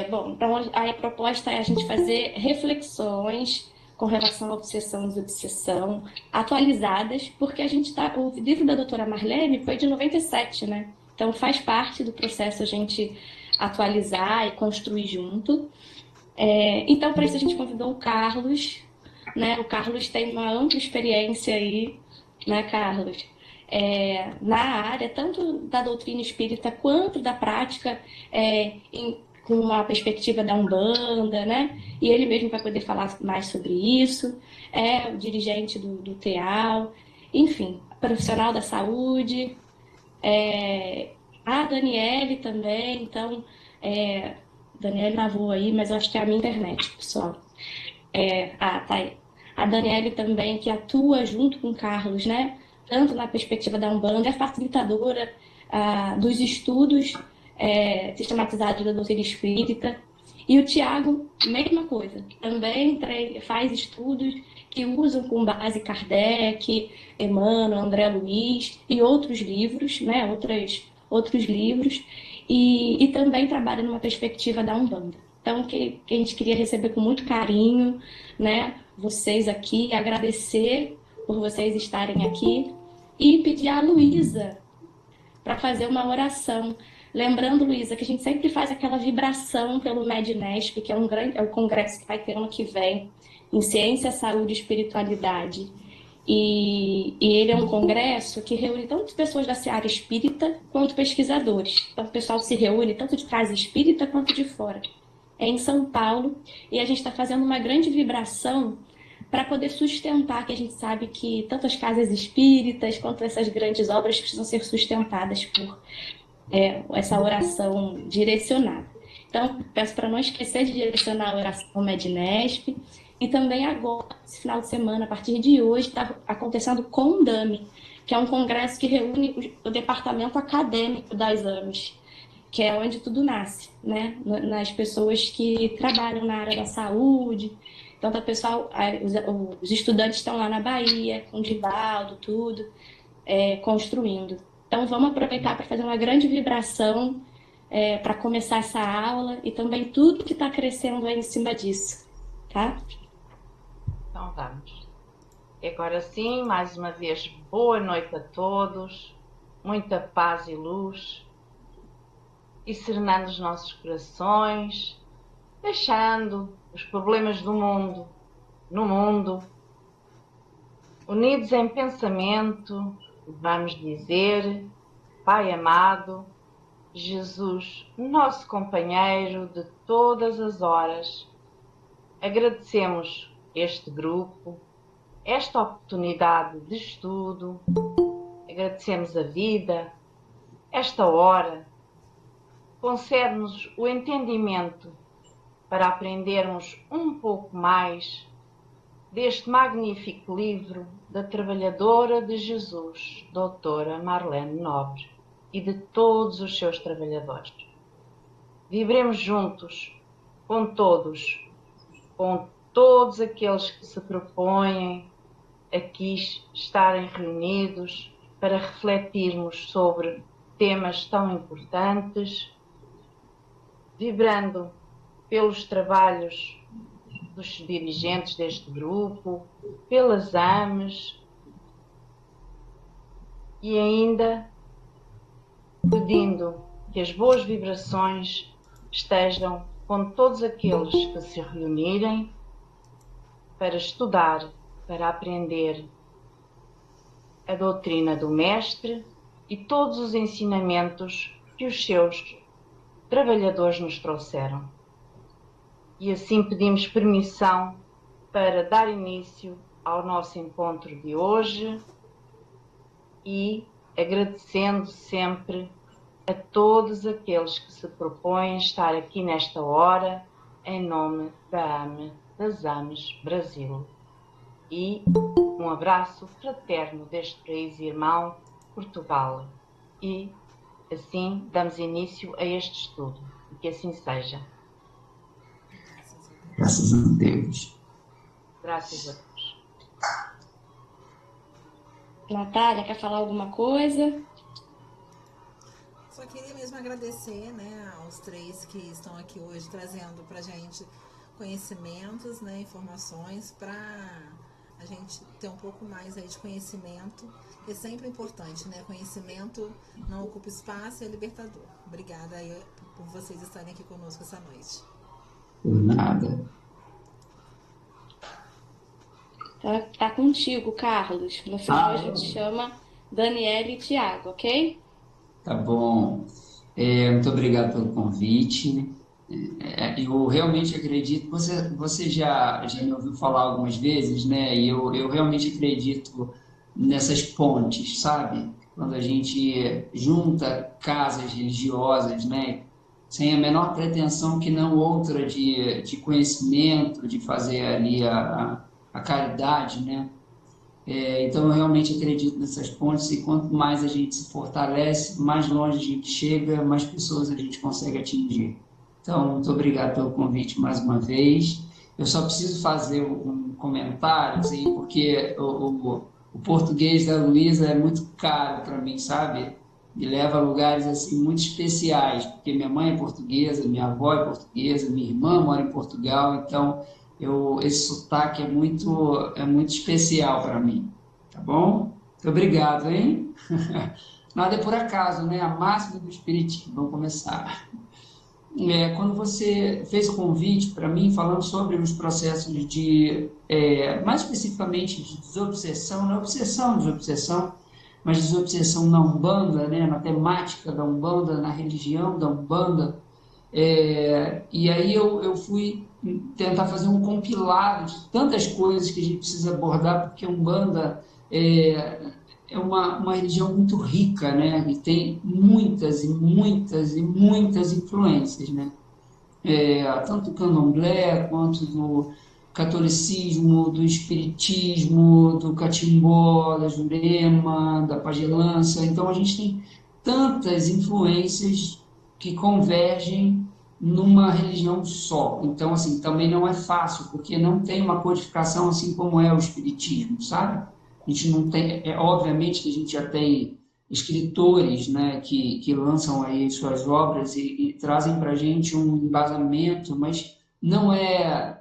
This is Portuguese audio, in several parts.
Bom, então a proposta é a gente fazer reflexões com relação à obsessão e desobsessão, atualizadas, porque a gente está. O livro da doutora Marlene foi de 97, né? Então faz parte do processo a gente atualizar e construir junto. Então, para isso, a gente convidou o Carlos, né? O Carlos tem uma ampla experiência aí, né, Carlos? Na área, tanto da doutrina espírita quanto da prática, com uma perspectiva da Umbanda, né? E ele mesmo vai poder falar mais sobre isso. É o dirigente do TEAL, enfim, profissional da saúde. A Daniele também, então, Daniele lavou aí, mas eu acho que é a minha internet, pessoal. Tá aí. A Daniele também, que atua junto com o Carlos, né? Tanto na perspectiva da Umbanda, é facilitadora dos estudos sistematizados da doutrina espírita. E o Tiago, mesma coisa, também faz estudos que usam com base Kardec, Emmanuel, André Luiz e outros livros, né? Outros livros, e também trabalha numa perspectiva da Umbanda. Então, que a gente queria receber com muito carinho, né? Vocês aqui, agradecer por vocês estarem aqui e pedir à Luísa para fazer uma oração. Lembrando, Luísa, que a gente sempre faz aquela vibração pelo MEDNESP, que é o congresso que vai ter ano que vem, em Ciência, Saúde e Espiritualidade. E ele é um congresso que reúne tanto pessoas da seara espírita quanto pesquisadores. Então, o pessoal se reúne tanto de casa espírita quanto de fora. É em São Paulo, e a gente está fazendo uma grande vibração para poder sustentar, que a gente sabe que tanto as casas espíritas quanto essas grandes obras precisam ser sustentadas por essa oração direcionada. Então, peço para não esquecer de direcionar a oração ao Mednesp. E também agora, esse final de semana, a partir de hoje, está acontecendo o CONDAME, que é um congresso que reúne o departamento acadêmico das AMES, que é onde tudo nasce, né? Nas pessoas que trabalham na área da saúde. Então, tá, pessoal, os estudantes estão lá na Bahia, com o Divaldo, tudo, construindo. Então, vamos aproveitar para fazer uma grande vibração para começar essa aula e também tudo que está crescendo aí em cima disso, tá? Então vamos. E agora sim, mais uma vez, boa noite a todos, muita paz e luz, e serenando os nossos corações, deixando os problemas do mundo no mundo, unidos em pensamento, vamos dizer: Pai amado, Jesus, nosso companheiro de todas as horas, agradecemos este grupo, esta oportunidade de estudo, agradecemos a vida, esta hora, concede-nos o entendimento para aprendermos um pouco mais deste magnífico livro da trabalhadora de Jesus, doutora Marlene Nobre, e de todos os seus trabalhadores. Vibremos juntos com todos aqueles que se propõem aqui estarem reunidos para refletirmos sobre temas tão importantes, vibrando pelos trabalhos dos dirigentes deste grupo, pelas AMES, e ainda pedindo que as boas vibrações estejam com todos aqueles que se reunirem para estudar, para aprender a doutrina do Mestre e todos os ensinamentos que os seus trabalhadores nos trouxeram. E assim pedimos permissão para dar início ao nosso encontro de hoje e agradecendo sempre a todos aqueles que se propõem estar aqui nesta hora em nome das AMES Brasil. E um abraço fraterno deste país irmão, Portugal. E assim damos início a este estudo. E que assim seja. Graças a Deus. Graças a Deus. Natália, quer falar alguma coisa? Só queria mesmo agradecer, né, aos três que estão aqui hoje trazendo para a gente conhecimentos, né, informações para a gente ter um pouco mais aí de conhecimento. É sempre importante, né? Conhecimento não ocupa espaço e é libertador. Obrigada aí por vocês estarem aqui conosco essa noite. Por nada. Tá contigo, Carlos. No final a gente chama Daniele e Tiago, ok? Tá bom. Muito obrigado pelo convite. Eu realmente acredito, você já me ouviu falar algumas vezes, né? E eu realmente acredito nessas pontes, sabe? Quando a gente junta casas religiosas, né? Sem a menor pretensão que não outra de conhecimento, de fazer ali a caridade, né? Então, eu realmente acredito nessas pontes e quanto mais a gente se fortalece, mais longe a gente chega, mais pessoas a gente consegue atingir. Então, muito obrigado pelo convite mais uma vez. Eu só preciso fazer um comentário, assim, porque o português da Luísa é muito caro para mim, sabe? Me leva a lugares assim muito especiais, porque minha mãe é portuguesa, minha avó é portuguesa, minha irmã mora em Portugal, então esse sotaque é muito especial para mim, tá bom? Muito obrigado, hein? Nada é por acaso, né? A máxima do Espiritismo. Vamos começar. Quando você fez o convite para mim, falando sobre os processos mais especificamente de desobsessão, não é obsessão, desobsessão, mas desobsessão na Umbanda, né? Na temática da Umbanda, na religião da Umbanda, e aí eu fui tentar fazer um compilado de tantas coisas que a gente precisa abordar, porque a Umbanda é uma religião muito rica, né? E tem muitas e muitas e muitas influências, né? Tanto do candomblé quanto do catolicismo, do espiritismo, do catimbó, da jurema, da pagelança. Então a gente tem tantas influências que convergem numa religião só. Então, assim, também não é fácil, porque não tem uma codificação assim como é o espiritismo, sabe? A gente não tem, obviamente que a gente já tem escritores, né, que lançam aí suas obras e trazem para a gente um embasamento, mas não é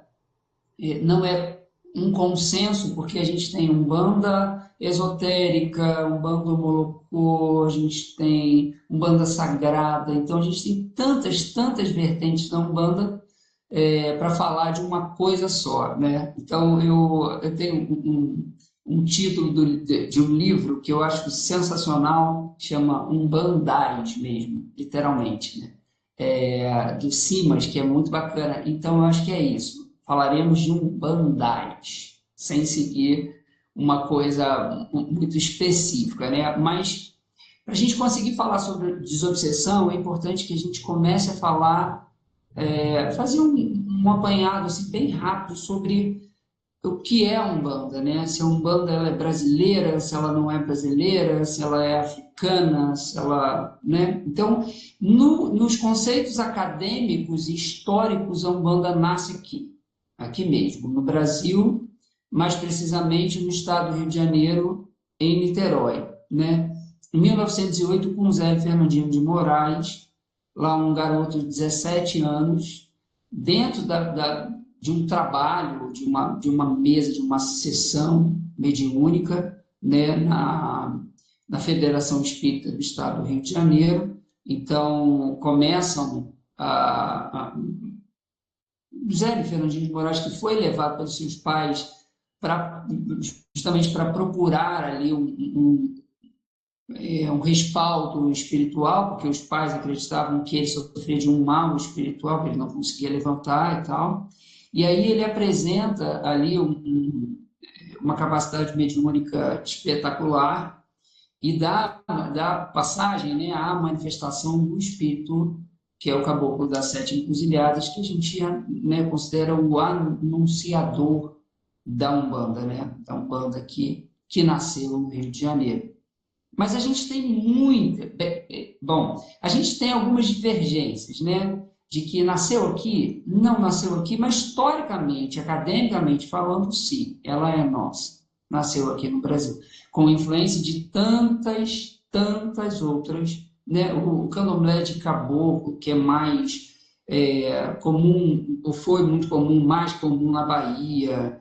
um consenso, porque a gente tem Umbanda esotérica, Umbanda Molocô, a gente tem Umbanda sagrada, então a gente tem tantas, tantas vertentes da Umbanda para falar de uma coisa só, né? Então eu tenho um título de um livro que eu acho sensacional, chama Umbandais mesmo, literalmente, né? Do Simas, que é muito bacana. Então eu acho que é isso. Falaremos de Umbandais, sem seguir uma coisa muito específica, né? Mas para a gente conseguir falar sobre desobsessão, é importante que a gente comece a falar, fazer um apanhado assim, bem rápido sobre o que é a Umbanda, né? Se a Umbanda ela é brasileira, se ela não é brasileira, se ela é africana, se ela, né? Então, nos conceitos acadêmicos e históricos, a Umbanda nasce aqui mesmo, no Brasil, mais precisamente no estado do Rio de Janeiro, em Niterói, né? Em 1908, com Zé Fernandinho de Moraes, lá um garoto de 17 anos, dentro de um trabalho, de uma mesa, de uma sessão mediúnica, né, na Federação Espírita do Estado do Rio de Janeiro. Então, começam José Fernandinho de Moraes, que foi levado pelos seus pais justamente para procurar ali um respaldo espiritual, porque os pais acreditavam que ele sofria de um mal espiritual, que ele não conseguia levantar e tal. E aí ele apresenta ali uma capacidade mediúnica espetacular e dá passagem, né, à manifestação do espírito, que é o caboclo das sete encruzilhadas, que a gente, né, considera o anunciador da Umbanda, né, da Umbanda que nasceu no Rio de Janeiro. Mas a gente tem a gente tem algumas divergências, né? De que nasceu aqui, não nasceu aqui, mas historicamente, academicamente falando, sim, ela é nossa. Nasceu aqui no Brasil, com influência de tantas, tantas outras né, o candomblé de caboclo, que é mais comum, ou foi muito comum, mais comum na Bahia,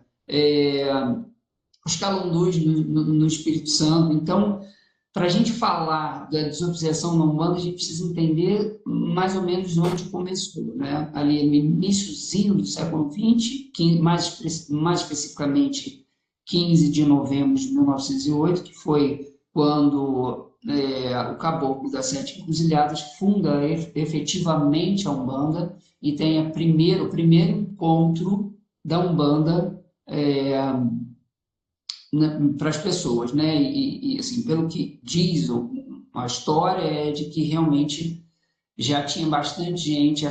os calundus no Espírito Santo. Então, para a gente falar da desobsessão na Umbanda, a gente precisa entender mais ou menos onde começou, né? Ali no iníciozinho do século XX, mais especificamente 15 de novembro de 1908, que foi quando o Caboclo das Sete Encruzilhadas funda efetivamente a Umbanda e tem o primeiro encontro da Umbanda para as pessoas, né? E, assim, pelo que diz a história é de que realmente já tinha bastante gente,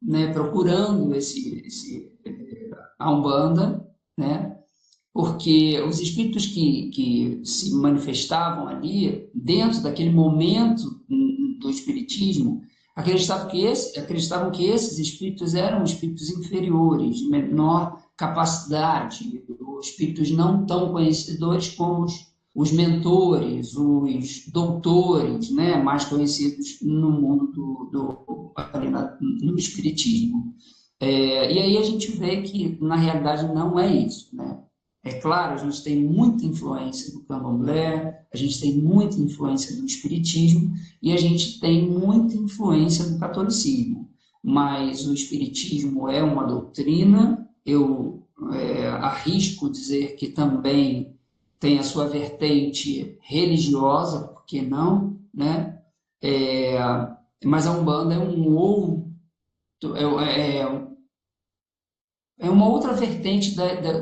né, procurando a Umbanda, né? Porque os espíritos que se manifestavam ali, dentro daquele momento do espiritismo, acreditavam que esses espíritos eram espíritos inferiores, de menor capacidade, espíritos não tão conhecedores como os mentores, os doutores, né, mais conhecidos no mundo no espiritismo. E aí a gente vê que, na realidade, não é isso, né? É claro, a gente tem muita influência do candomblé, a gente tem muita influência do espiritismo e a gente tem muita influência do catolicismo. Mas o espiritismo é uma doutrina, eu arrisco dizer que também tem a sua vertente religiosa, por que não, né? Mas a Umbanda é um outro, é uma outra vertente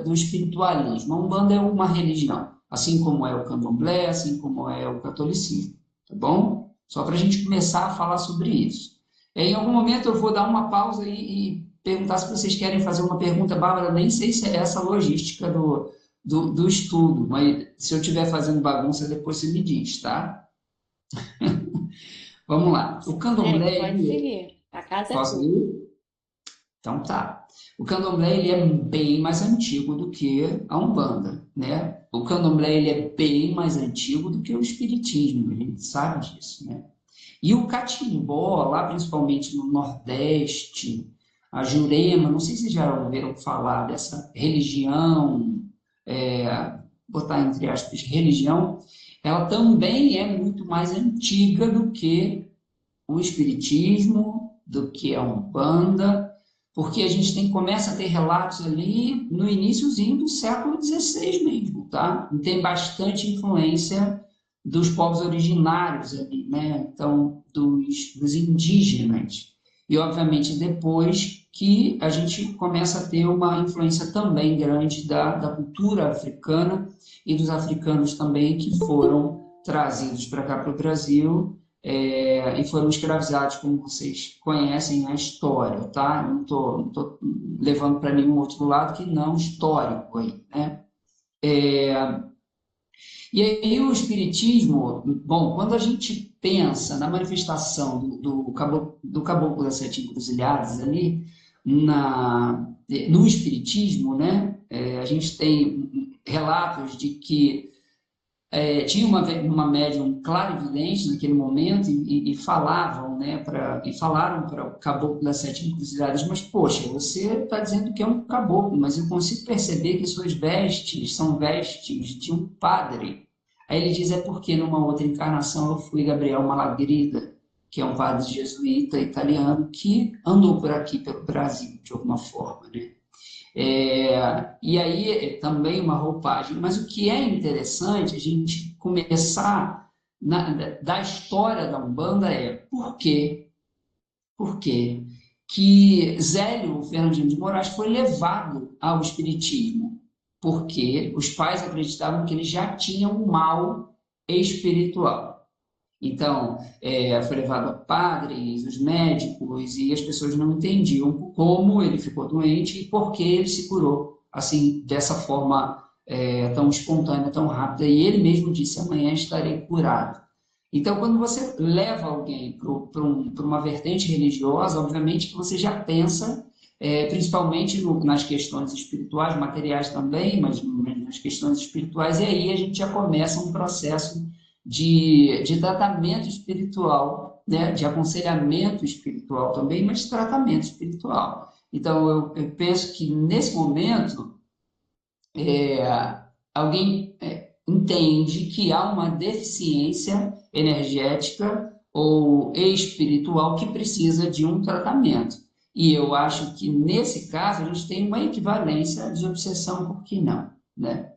do espiritualismo. A Umbanda é uma religião, assim como é o candomblé, assim como é o catolicismo, tá bom? Só para a gente começar a falar sobre isso. Em algum momento eu vou dar uma pausa e perguntar se vocês querem fazer uma pergunta, Bárbara. Nem sei se é essa a logística do estudo, mas se eu estiver fazendo bagunça, depois você me diz, tá? Vamos lá. O candomblé... Pode seguir. A casa é Posso tua. ir? Então tá. O candomblé ele é bem mais antigo do que a Umbanda, né? O candomblé ele é bem mais antigo do que o espiritismo, a gente sabe disso, né? E o catimbó, lá principalmente no Nordeste, a Jurema, não sei se já ouviram falar dessa religião, botar entre aspas, religião, ela também é muito mais antiga do que o espiritismo, do que a Umbanda, porque a gente começa a ter relatos ali no iniciozinho do século XVI mesmo, tá? E tem bastante influência dos povos originários ali, né? Então, dos indígenas. E, obviamente, depois que a gente começa a ter uma influência também grande da cultura africana e dos africanos também que foram trazidos para cá, para o Brasil, e foram escravizados, como vocês conhecem a história, tá? Não tô levando para nenhum outro lado que não histórico aí, né? E aí o espiritismo, bom, quando a gente pensa na manifestação do caboclo das Sete Encruzilhadas ali, no espiritismo, né? A gente tem relatos de que tinha uma médium clarividente naquele momento e falavam, né, falaram para o caboclo das Sete Encruzilhadas, mas, poxa, você está dizendo que é um caboclo, mas eu consigo perceber que suas vestes são vestes de um padre. Aí ele diz, é porque numa outra encarnação eu fui Gabriel Malagrida, que é um padre jesuíta italiano que andou por aqui, pelo Brasil, de alguma forma, né? E aí também uma roupagem, mas o que é interessante a gente começar da história da Umbanda por quê? Por quê que Zélio Fernandino de Moraes foi levado ao espiritismo? Porque os pais acreditavam que ele já tinha um mal espiritual. Então, foi levado a padres, os médicos, e as pessoas não entendiam como ele ficou doente e por que ele se curou, assim, dessa forma tão espontânea, tão rápida. E ele mesmo disse, amanhã estarei curado. Então, quando você leva alguém para uma vertente religiosa, obviamente que você já pensa, principalmente nas questões espirituais, materiais também, mas nas questões espirituais, e aí a gente já começa um processo de tratamento espiritual, né? De aconselhamento espiritual também, mas de tratamento espiritual. Então, eu penso que nesse momento, alguém entende que há uma deficiência energética ou espiritual que precisa de um tratamento. E eu acho que, nesse caso, a gente tem uma equivalência de obsessão, por que não, né?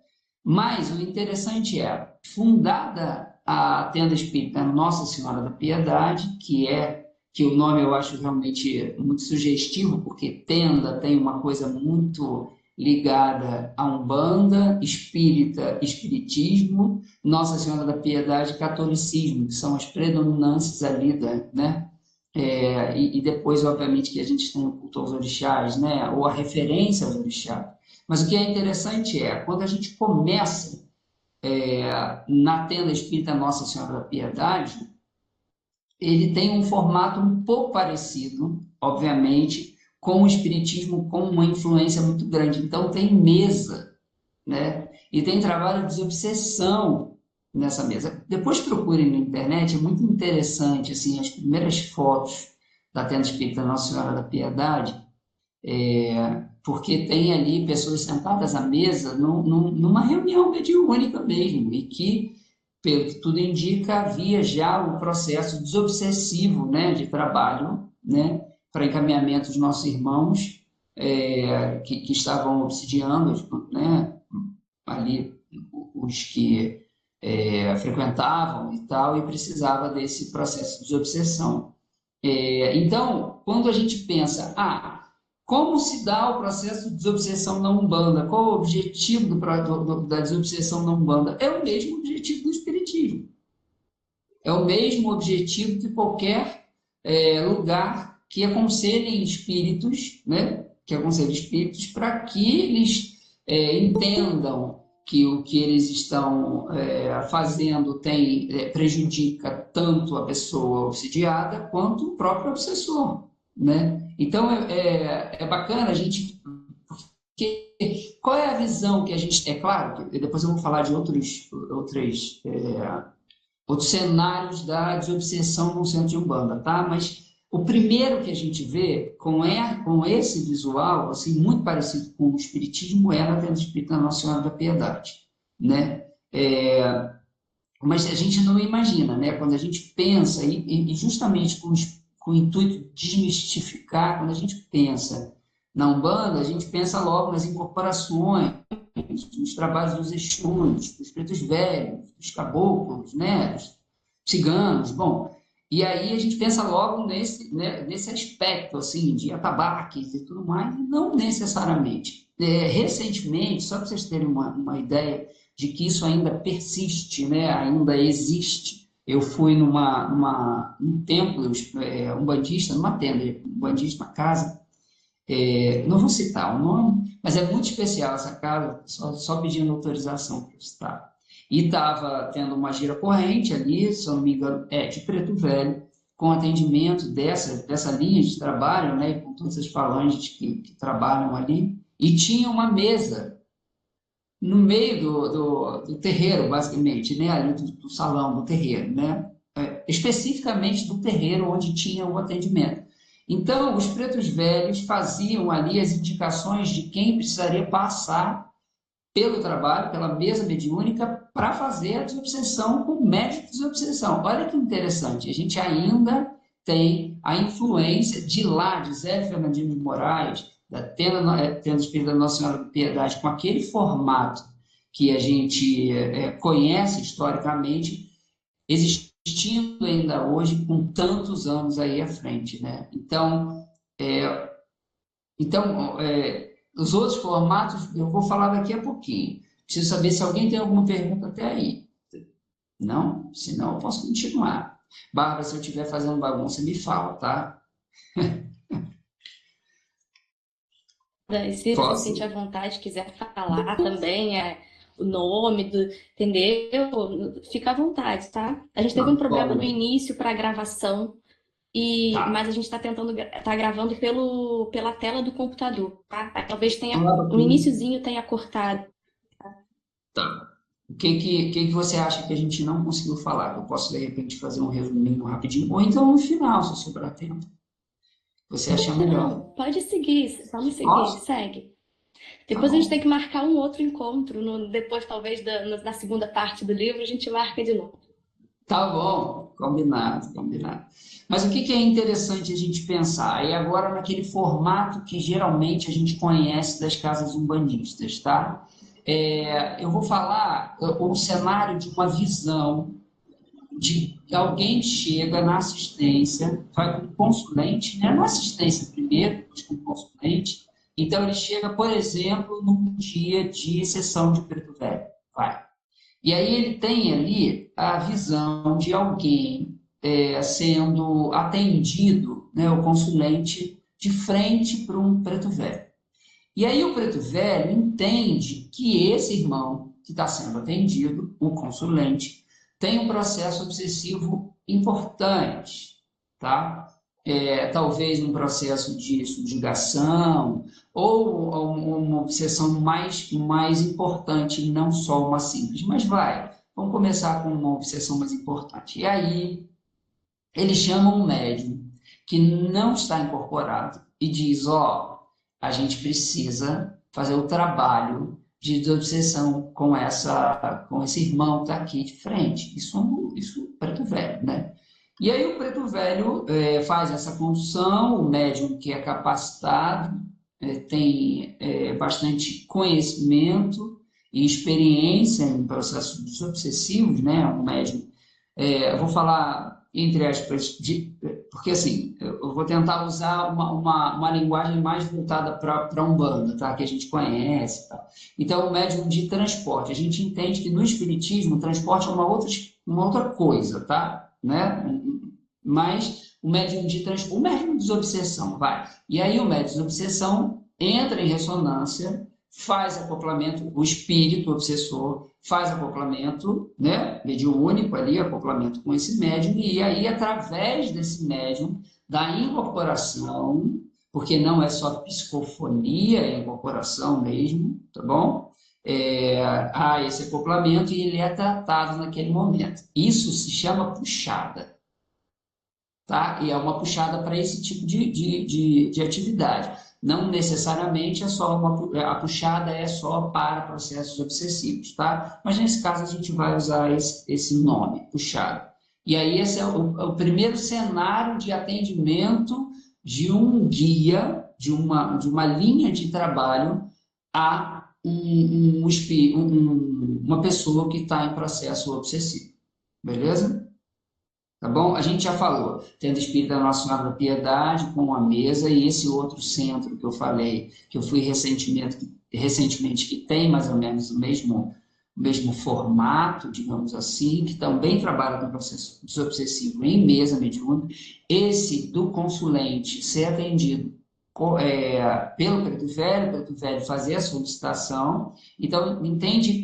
Mas o interessante é, fundada a tenda espírita Nossa Senhora da Piedade, que o nome eu acho realmente muito sugestivo, porque tenda tem uma coisa muito ligada a Umbanda, espírita, espiritismo, Nossa Senhora da Piedade, catolicismo, que são as predominâncias ali, né? E depois, obviamente, que a gente tem o culto aos orixás, né? Ou a referência aos orixás. Mas o que é interessante é, quando a gente começa na tenda espírita Nossa Senhora da Piedade, ele tem um formato um pouco parecido, obviamente, com o espiritismo com uma influência muito grande. Então, tem mesa, né? E tem trabalho de desobsessão nessa mesa. Depois procurem na internet, é muito interessante, assim, as primeiras fotos da tenda espírita Nossa Senhora da Piedade, porque tem ali pessoas sentadas à mesa numa reunião mediúnica mesmo, e que, pelo que tudo indica, havia já o processo desobsessivo, né, de trabalho, né, para encaminhamento dos nossos irmãos que estavam obsidiando, né, ali os que frequentavam e tal, e precisava desse processo de desobsessão. Então, quando a gente pensa, como se dá o processo de desobsessão na Umbanda? Qual o objetivo da desobsessão na Umbanda? É o mesmo objetivo do Espiritismo. É o mesmo objetivo que qualquer lugar que aconselhe espíritos, né? Que aconselhe espíritos para que eles entendam que o que eles estão fazendo prejudica tanto a pessoa obsidiada quanto o próprio obsessor, né? Então, é bacana a gente... Qual é a visão que a gente... É claro que depois eu vou falar de outros cenários da desobsessão no centro de Umbanda, tá? Mas o primeiro que a gente vê com esse visual, assim, muito parecido com o Espiritismo, é na tenda espírita Nossa Senhora da Piedade, né? Mas a gente não imagina, né? Quando a gente pensa, e justamente com o intuito de desmistificar, quando a gente pensa na Umbanda, a gente pensa logo nas incorporações, nos trabalhos dos Exus, dos pretos velhos, dos caboclos, né? Dos ciganos, bom. E aí a gente pensa logo nesse aspecto, assim, de atabaques e tudo mais, e não necessariamente. Recentemente, só para vocês terem uma ideia de que isso ainda persiste, né? Ainda existe. Eu fui num templo umbandista, numa tenda umbandista, uma casa, não vou citar o nome, mas é muito especial essa casa, só pedindo autorização para citar. E estava tendo uma gira corrente ali, se eu não me engano, de Preto Velho, com atendimento dessa linha de trabalho, né, com todas as falanges que trabalham ali, e tinha uma mesa no meio do terreiro, basicamente, né, ali do salão do terreiro, né, especificamente do terreiro onde tinha o atendimento. Então, os pretos velhos faziam ali as indicações de quem precisaria passar pelo trabalho, pela mesa mediúnica, para fazer a desobsessão com o médico de desobsessão. Olha que interessante, a gente ainda tem a influência de lá, de Zé Fernandino de Moraes, da Tenda Espírita da Nossa Senhora da Piedade, com aquele formato que a gente conhece historicamente, existindo ainda hoje, com tantos anos aí à frente, né? Então, os outros formatos eu vou falar daqui a pouquinho. Preciso saber se alguém tem alguma pergunta até aí. Não? Senão eu posso continuar. Bárbara, se eu estiver fazendo bagunça, me fala, tá? E se você Posso? sentir à vontade, quiser falar também o nome, entendeu? Fica à vontade, tá? A gente teve um problema no início para a gravação, mas a gente está gravando pela tela do computador, tá? Talvez no iniciozinho tenha cortado. Tá. O que você acha que a gente não conseguiu falar? Que eu posso, de repente, fazer um resuminho rapidinho, ou então no final, se sobrar tempo. Você acha melhor? Não, pode seguir, vamos seguir, Posso? segue. Tá Depois a gente tem bom. que marcar um outro encontro, depois talvez na segunda parte do livro a gente marca de novo. Tá bom, combinado, combinado. Mas o que que é interessante a gente pensar? Aí agora naquele formato que geralmente a gente conhece das casas umbandistas, tá? Eu vou falar o cenário de uma visão de alguém chega na assistência, vai com o consulente, né? Na assistência primeiro, depois com o consulente. Então ele chega, por exemplo, num dia de sessão de preto velho, vai. E aí ele tem ali a visão de alguém sendo atendido, né, o consulente, de frente para um preto velho. E aí o preto velho entende que esse irmão que está sendo atendido, o consulente, tem um processo obsessivo importante, tá? Talvez um processo de subjugação ou uma obsessão mais importante, não só uma simples, mas vamos começar com uma obsessão mais importante. E aí ele chama um médium que não está incorporado e diz, a gente precisa fazer o trabalho de desobsessão com esse irmão que está aqui de frente. Isso é preto velho, né? E aí o preto velho faz essa condução, o médium que é capacitado, tem bastante conhecimento e experiência em processos desobsessivos, né? Um médium, eu vou falar entre aspas, porque assim, eu vou tentar usar uma linguagem mais voltada para a Umbanda, tá? Que a gente conhece. Tá? Então, o médium de transporte, a gente entende que no Espiritismo, o transporte é uma outra coisa, tá? Né? Mas o médium de transporte, o médium de desobsessão, vai. E aí o médium de desobsessão entra em ressonância, faz acoplamento, o espírito obsessor faz acoplamento, né, mediúnico ali, acoplamento com esse médium, e aí, através desse médium, da incorporação, porque não é só psicofonia, é incorporação mesmo, tá bom? Há esse acoplamento e ele é tratado naquele momento. Isso se chama puxada, tá? E é uma puxada para esse tipo de atividade. Não necessariamente a puxada é só para processos obsessivos, tá? Mas nesse caso a gente vai usar esse nome, puxada. E aí esse é o primeiro cenário de atendimento de um guia, de uma linha de trabalho a uma pessoa que está em processo obsessivo. Beleza? Tá bom? A gente já falou, tendo Espírito da Nossa Senhora da Piedade com a mesa e esse outro centro que eu falei, que eu fui recentemente que tem mais ou menos o mesmo formato, digamos assim, que também trabalha com processo desobsessivo em mesa mediúnica. Esse do consulente ser atendido pelo preto velho fazer a solicitação. Então, entende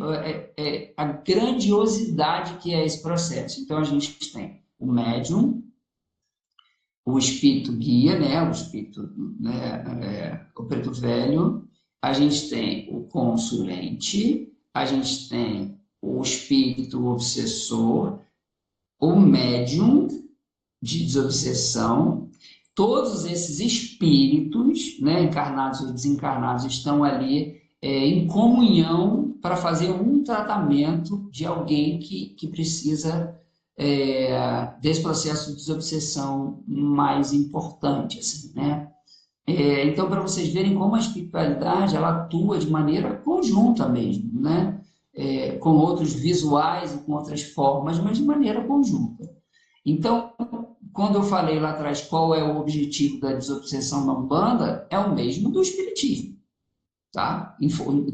a grandiosidade que é esse processo. Então, a gente tem o médium, o espírito guia, né, o espírito, né, o preto velho, a gente tem o consulente, a gente tem o espírito obsessor, o médium de desobsessão. Todos esses espíritos, né, encarnados ou desencarnados, estão ali em comunhão para fazer um tratamento de alguém que precisa desse processo de desobsessão mais importante, assim, né? Então, para vocês verem como a espiritualidade ela atua de maneira conjunta mesmo, né? Com outros visuais e com outras formas, mas de maneira conjunta. Então, quando eu falei lá atrás qual é o objetivo da desobsessão na Umbanda, é o mesmo do Espiritismo, tá?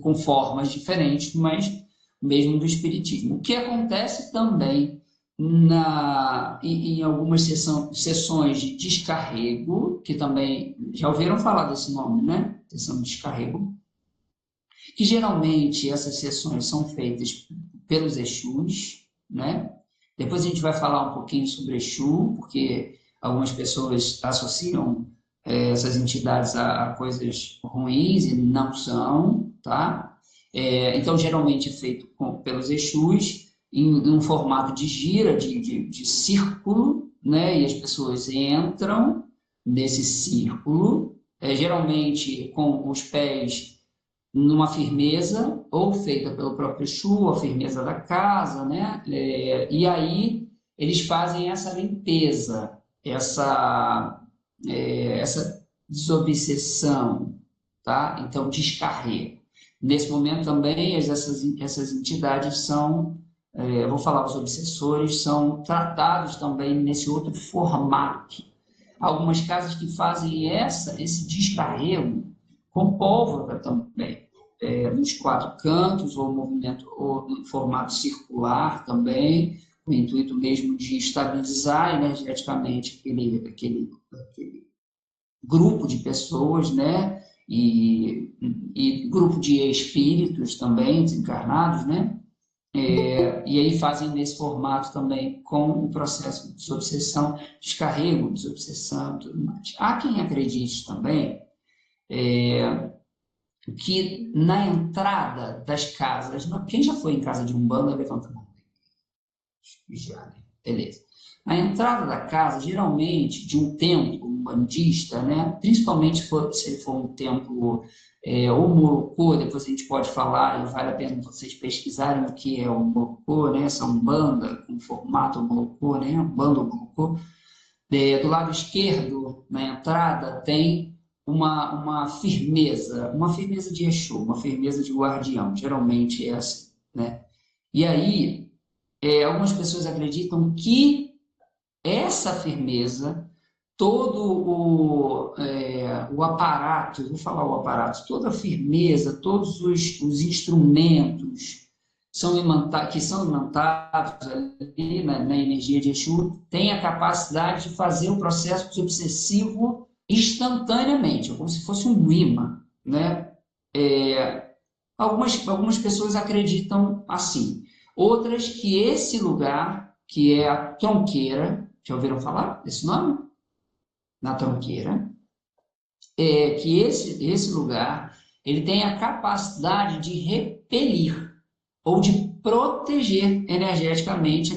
Com formas diferentes, mas mesmo do Espiritismo. O que acontece também em algumas sessões de descarrego, que também já ouviram falar desse nome, né? Sessão de descarrego, que geralmente essas sessões são feitas pelos Exus, né? Depois a gente vai falar um pouquinho sobre Exu, porque algumas pessoas associam essas entidades a coisas ruins e não são, tá? Então, geralmente é feito pelos Exus em um formato de gira, de círculo, né? E as pessoas entram nesse círculo, geralmente com os pés numa firmeza, ou feita pelo próprio Exu, a firmeza da casa, né? E aí eles fazem essa limpeza, essa desobsessão, tá? Então, descarrego. Nesse momento também, essas entidades são, eu vou falar, os obsessores, são tratados também nesse outro formato. Algumas casas que fazem esse descarrego com pólvora também, nos 4 cantos, ou movimento, ou em formato circular também, com o intuito mesmo de estabilizar energeticamente aquele grupo de pessoas, né? E grupo de espíritos também, desencarnados, né? E aí fazem nesse formato também com o processo de desobsessão, descarrego, desobsessão e tudo mais. Há quem acredite também que na entrada das casas, quem já foi em casa de Umbanda, levanta a mão. Já, né? Beleza. A entrada da casa, geralmente, de um templo umbandista, né? Principalmente se ele for um templo ou Morocco, depois a gente pode falar, e vale a pena vocês pesquisarem o que é o Morocco, né? Essa Umbanda com formato Morocco, né? Umbanda Morocco. Do lado esquerdo, na entrada, tem uma firmeza de Exu, uma firmeza de guardião, geralmente é assim, né? E aí, algumas pessoas acreditam que essa firmeza, todo o aparato, vou falar o aparato, toda a firmeza, todos os instrumentos que são imantados ali na energia de Exu, têm a capacidade de fazer o processo obsessivo instantaneamente, como se fosse um imã, né? Algumas pessoas acreditam assim. Outras que esse lugar, que é a tronqueira, já ouviram falar desse nome? Na tronqueira. Que esse lugar, ele tem a capacidade de repelir ou de proteger energeticamente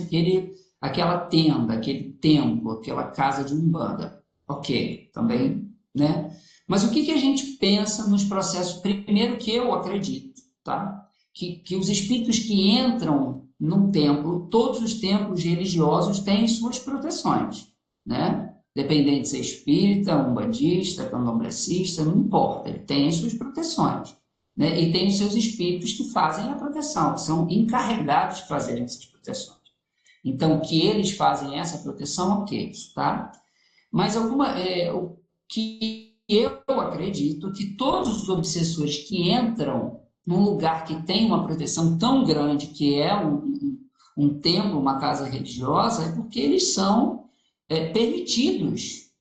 aquela tenda, aquele templo, aquela casa de Umbanda. Ok, também, né? Mas o que a gente pensa nos processos? Primeiro que eu acredito, tá? Que os espíritos que entram num templo, todos os templos religiosos têm suas proteções, né? Dependente de ser espírita, umbandista, candomblessista, não importa, ele tem as suas proteções, né? E tem os seus espíritos que fazem a proteção, que são encarregados de fazerem essas proteções. Então, que eles fazem essa proteção, ok, tá? Mas o que eu acredito que todos os obsessores que entram num lugar que tem uma proteção tão grande, que é um templo, uma casa religiosa, é porque eles são permitidos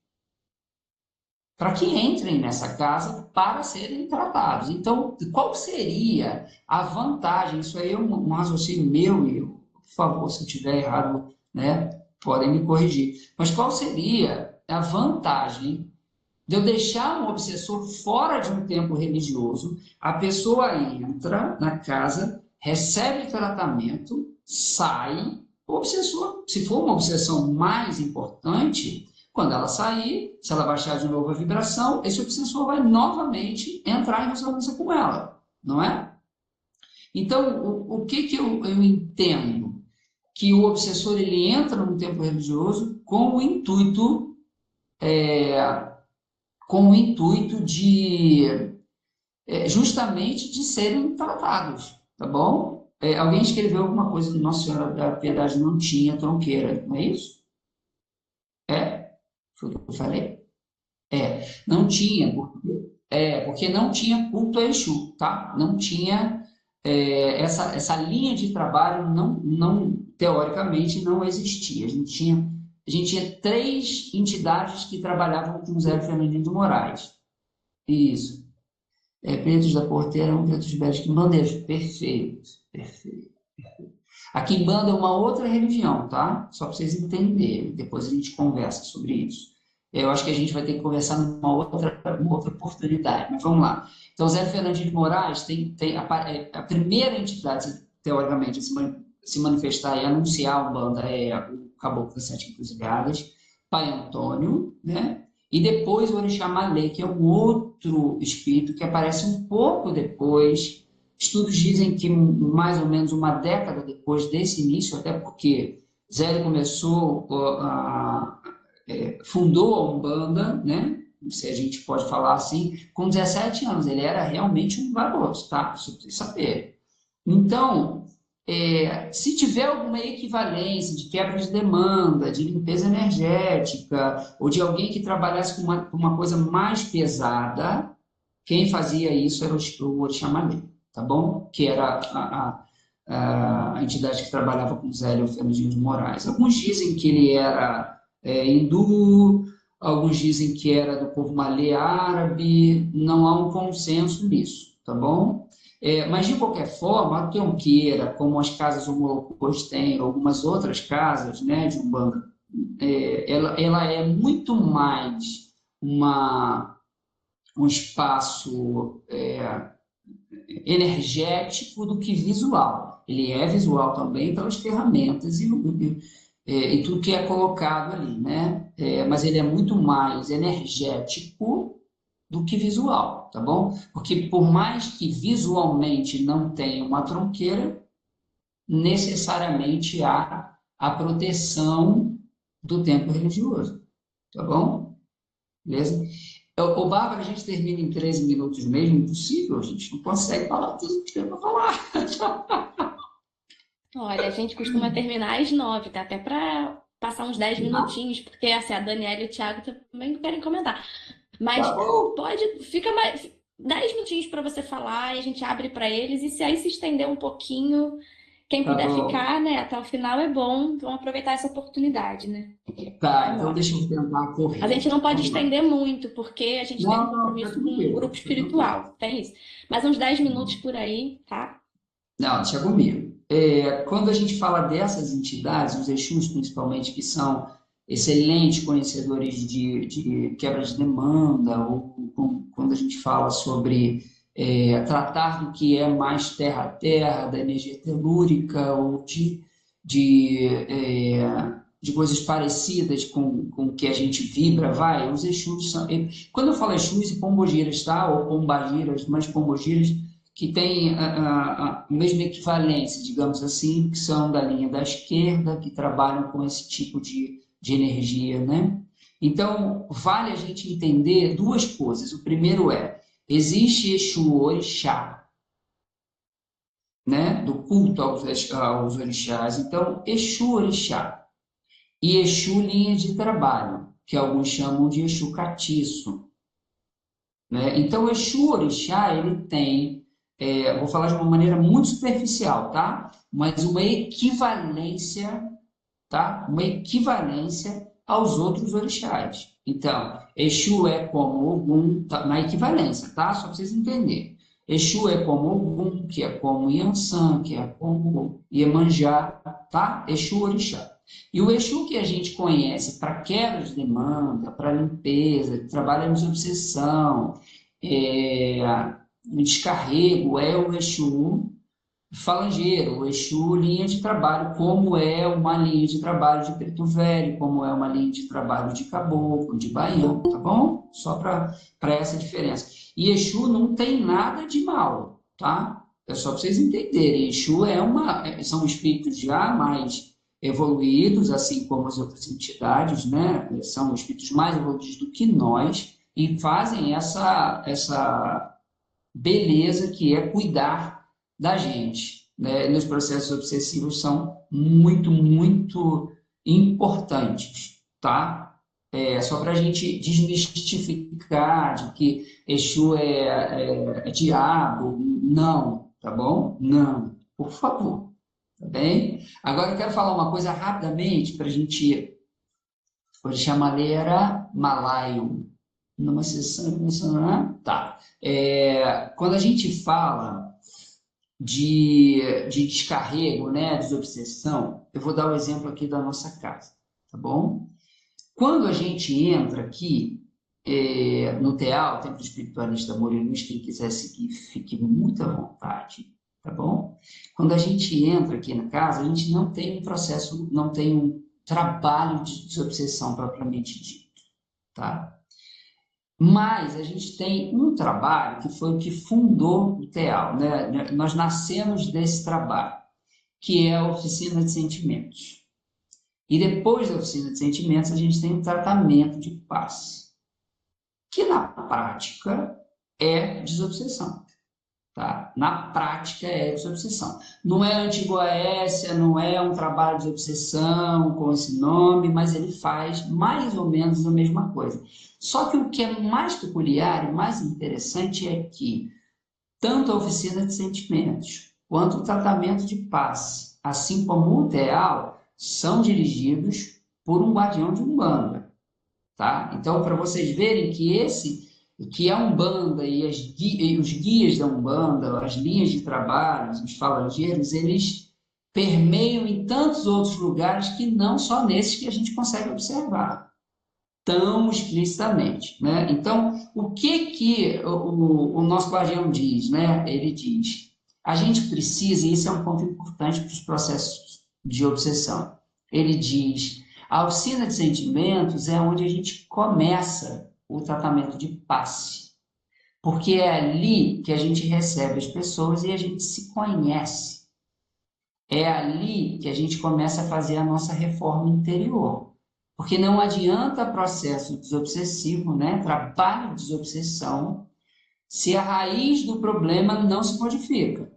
para que entrem nessa casa para serem tratados. Então, qual seria a vantagem? Isso aí é um raciocínio meu, e por favor, se eu estiver errado, né, podem me corrigir. Mas qual seria a vantagem de eu deixar um obsessor fora de um templo religioso? A pessoa entra na casa, recebe tratamento, sai, o obsessor, se for uma obsessão mais importante, quando ela sair, se ela baixar de novo a vibração, esse obsessor vai novamente entrar em ressonância com ela, não é? Então, o que eu entendo? Que o obsessor ele entra no templo religioso com o intuito de justamente de serem tratados, tá bom? Alguém escreveu alguma coisa que Nossa Senhora da Piedade não tinha tronqueira, não é isso? Foi o que eu falei? Não tinha, porque não tinha culto a Exu, tá? Não tinha essa linha de trabalho, teoricamente não existia. A gente tinha 3 entidades que trabalhavam com Zé Fernandinho de Moraes. Isso. Pretos da Porteira, Pretos Velhos, quimbandeiros. Perfeito, perfeito. A quimbanda é uma outra religião, tá? Só para vocês entenderem. Depois a gente conversa sobre isso. Eu acho que a gente vai ter que conversar numa outra oportunidade, mas vamos lá. Então, Zé Fernandinho de Moraes tem a primeira entidade, teoricamente, a se manifestar e anunciar a Umbanda é o Caboclo das Sete Encruzilhadas, Pai Antônio, né? E depois o Orixá Malê, que é um outro espírito que aparece um pouco depois. Estudos dizem que mais ou menos uma década depois desse início, até porque Zé começou, fundou a Umbanda, né? Se a gente pode falar assim, com 17 anos. Ele era realmente um garoto, tá? Isso tem que saber. Então, se tiver alguma equivalência de quebra de demanda, de limpeza energética, ou de alguém que trabalhasse com uma coisa mais pesada, quem fazia isso era o Orixá Malê, tá bom? Que era a entidade que trabalhava com Zélio Fernandinho de Moraes. Alguns dizem que ele era hindu, alguns dizem que era do povo malê árabe, não há um consenso nisso, tá bom? Mas, de qualquer forma, a Teonqueira, como as casas homolocôs têm, algumas outras casas, né, de Umbanda, ela é muito mais um espaço energético do que visual. Ele é visual também pelas ferramentas e tudo que é colocado ali, né? Mas ele é muito mais energético do que visual, tá bom? Porque por mais que visualmente não tenha uma tronqueira, necessariamente há a proteção do templo religioso, tá bom? Beleza? Ô, Bárbara, a gente termina em 13 minutos mesmo, impossível, a gente não consegue falar tudo que tem para falar. Olha, a gente costuma terminar às 9, dá até para passar uns 10 minutinhos, porque assim, a Daniela e o Thiago também querem comentar. Mas Tá bom, fica mais 10 minutinhos para você falar e a gente abre para eles. E se aí se estender um pouquinho, quem tá puder bom. ficar, né, até o final é bom. Vamos aproveitar essa oportunidade, né? Tá, Vamos então lá. deixa eu tentar A correr. gente não pode Vamos lá. estender muito, porque a gente tem um Não, não, tá compromisso com um tranquilo, grupo tá tranquilo. espiritual. Tem isso. Mais uns 10 minutos por aí, tá? Não, deixa comigo. Quando a gente fala dessas entidades, os Exus principalmente, que são excelentes conhecedores de quebra de demanda, ou quando a gente fala sobre tratar do que é mais terra a terra, da energia telúrica, ou de coisas parecidas com o que a gente vibra, os Exus são. Quando eu falo Exus e Pombogiras, tá? Ou Pombagiras, mas Pombogiras que têm a mesma equivalência, digamos assim, que são da linha da esquerda, que trabalham com esse tipo de energia, né? Então, vale a gente entender duas coisas. O primeiro existe Exu Orixá, né? Do culto aos orixás. Então, Exu Orixá e Exu linha de trabalho, que alguns chamam de Exu Catiço, né? Então, o Exu Orixá, ele tem, vou falar de uma maneira muito superficial, tá? Mas uma equivalência, tá? Uma equivalência aos outros orixás. Então, Exu é como Ogum, tá? Na equivalência, tá? Só para vocês entenderem. Exu é como Ogum, que é como Yansan, que é como Iemanjá, tá? Exu Orixá. E o Exu que a gente conhece para quebra de demanda, para limpeza, trabalho de obsessão, descarrego, é o Exu falangeiro, o Exu linha de trabalho, como é uma linha de trabalho de preto velho, como é uma linha de trabalho de caboclo, de baião, tá bom? Só para essa diferença. E Exu não tem nada de mal, tá? É só para vocês entenderem. Exu são espíritos já mais evoluídos, assim como as outras entidades, né? São espíritos mais evoluídos do que nós e fazem essa beleza que é cuidar da gente, né? Nos processos obsessivos são muito, muito importantes, tá? Só para a gente desmistificar de que Exu é diabo, não, tá bom? Não, por favor, tá bem? Agora eu quero falar uma coisa rapidamente para a gente. Hoje chama era Malaio, numa sessão, tá? Quando a gente fala de descarrego, né, desobsessão, eu vou dar o exemplo aqui da nossa casa, tá bom? Quando a gente entra aqui, no TEA, o Templo Espiritualista Amor e Luz, quem quiser seguir, fique muito à vontade, tá bom? Quando a gente entra aqui na casa, a gente não tem um processo, não tem um trabalho de desobsessão propriamente dito, tá? Mas a gente tem um trabalho que foi o que fundou o TEAL, né? Nós nascemos desse trabalho, que é a oficina de sentimentos. E depois da oficina de sentimentos, a gente tem um tratamento de paz, que na prática é desobsessão. Tá? Na prática é desobsessão. Não é antigoécia, não é um trabalho de obsessão com esse nome, mas ele faz mais ou menos a mesma coisa. Só que o que é mais peculiar e mais interessante é que tanto a oficina de sentimentos quanto o tratamento de paz, assim como o TEAL, são dirigidos por um guardião de Umbanda. Tá? Então, para vocês verem que a Umbanda e os guias da Umbanda, as linhas de trabalho, os falangeiros, eles permeiam em tantos outros lugares que não só nesses que a gente consegue observar tão explicitamente, né? Então, o que o nosso guardião diz, né? Ele diz, a gente precisa, e isso é um ponto importante para os processos de obsessão, ele diz, a oficina de sentimentos é onde a gente começa o tratamento de passe, porque é ali que a gente recebe as pessoas e a gente se conhece. É ali que a gente começa a fazer a nossa reforma interior. Porque não adianta processo desobsessivo, né? Trabalho de desobsessão, se a raiz do problema não se modifica.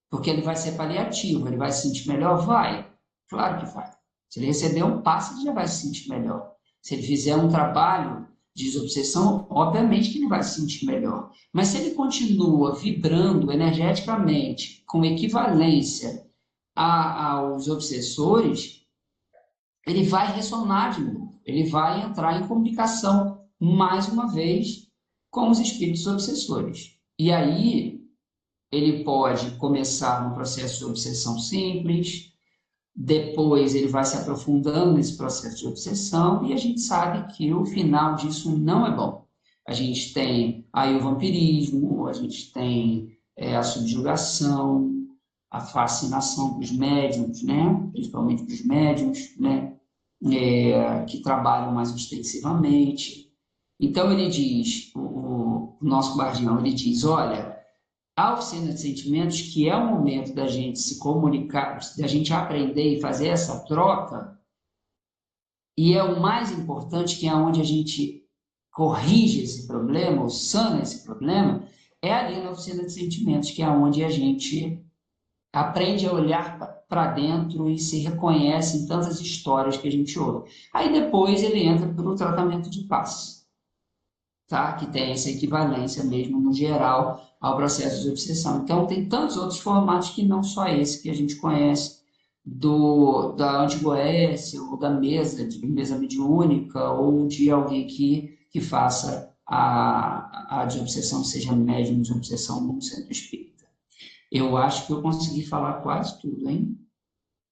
Porque ele vai ser paliativo, ele vai se sentir melhor? Vai. Claro que vai. Se ele receber um passe, ele já vai se sentir melhor. Se ele fizer um trabalho de desobsessão, obviamente que ele vai se sentir melhor. Mas se ele continua vibrando energeticamente com equivalência aos obsessores, ele vai ressonar de novo. Ele vai entrar em comunicação, mais uma vez, com os espíritos obsessores. E aí, ele pode começar no processo de obsessão simples, depois ele vai se aprofundando nesse processo de obsessão, e a gente sabe que o final disso não é bom. A gente tem aí o vampirismo, a gente tem a subjugação, a fascinação dos médiums, né? Principalmente dos médiums, né? Que trabalham mais ostensivamente. Então ele diz, o nosso guardião, ele diz, olha, a oficina de sentimentos, que é o momento da gente se comunicar, da gente aprender e fazer essa troca, e é o mais importante, que é onde a gente corrige esse problema, ou sana esse problema, é ali na oficina de sentimentos, que é onde a gente aprende a olhar para dentro e se reconhece em tantas histórias que a gente ouve. Aí depois ele entra para o tratamento de paz, tá? Que tem essa equivalência mesmo, no geral, ao processo de obsessão. Então, tem tantos outros formatos que não só esse que a gente conhece da antigoécia ou da mesa mediúnica, ou de alguém que faça a desobsessão, seja médium de obsessão no centro espírita. Eu acho que eu consegui falar quase tudo, hein?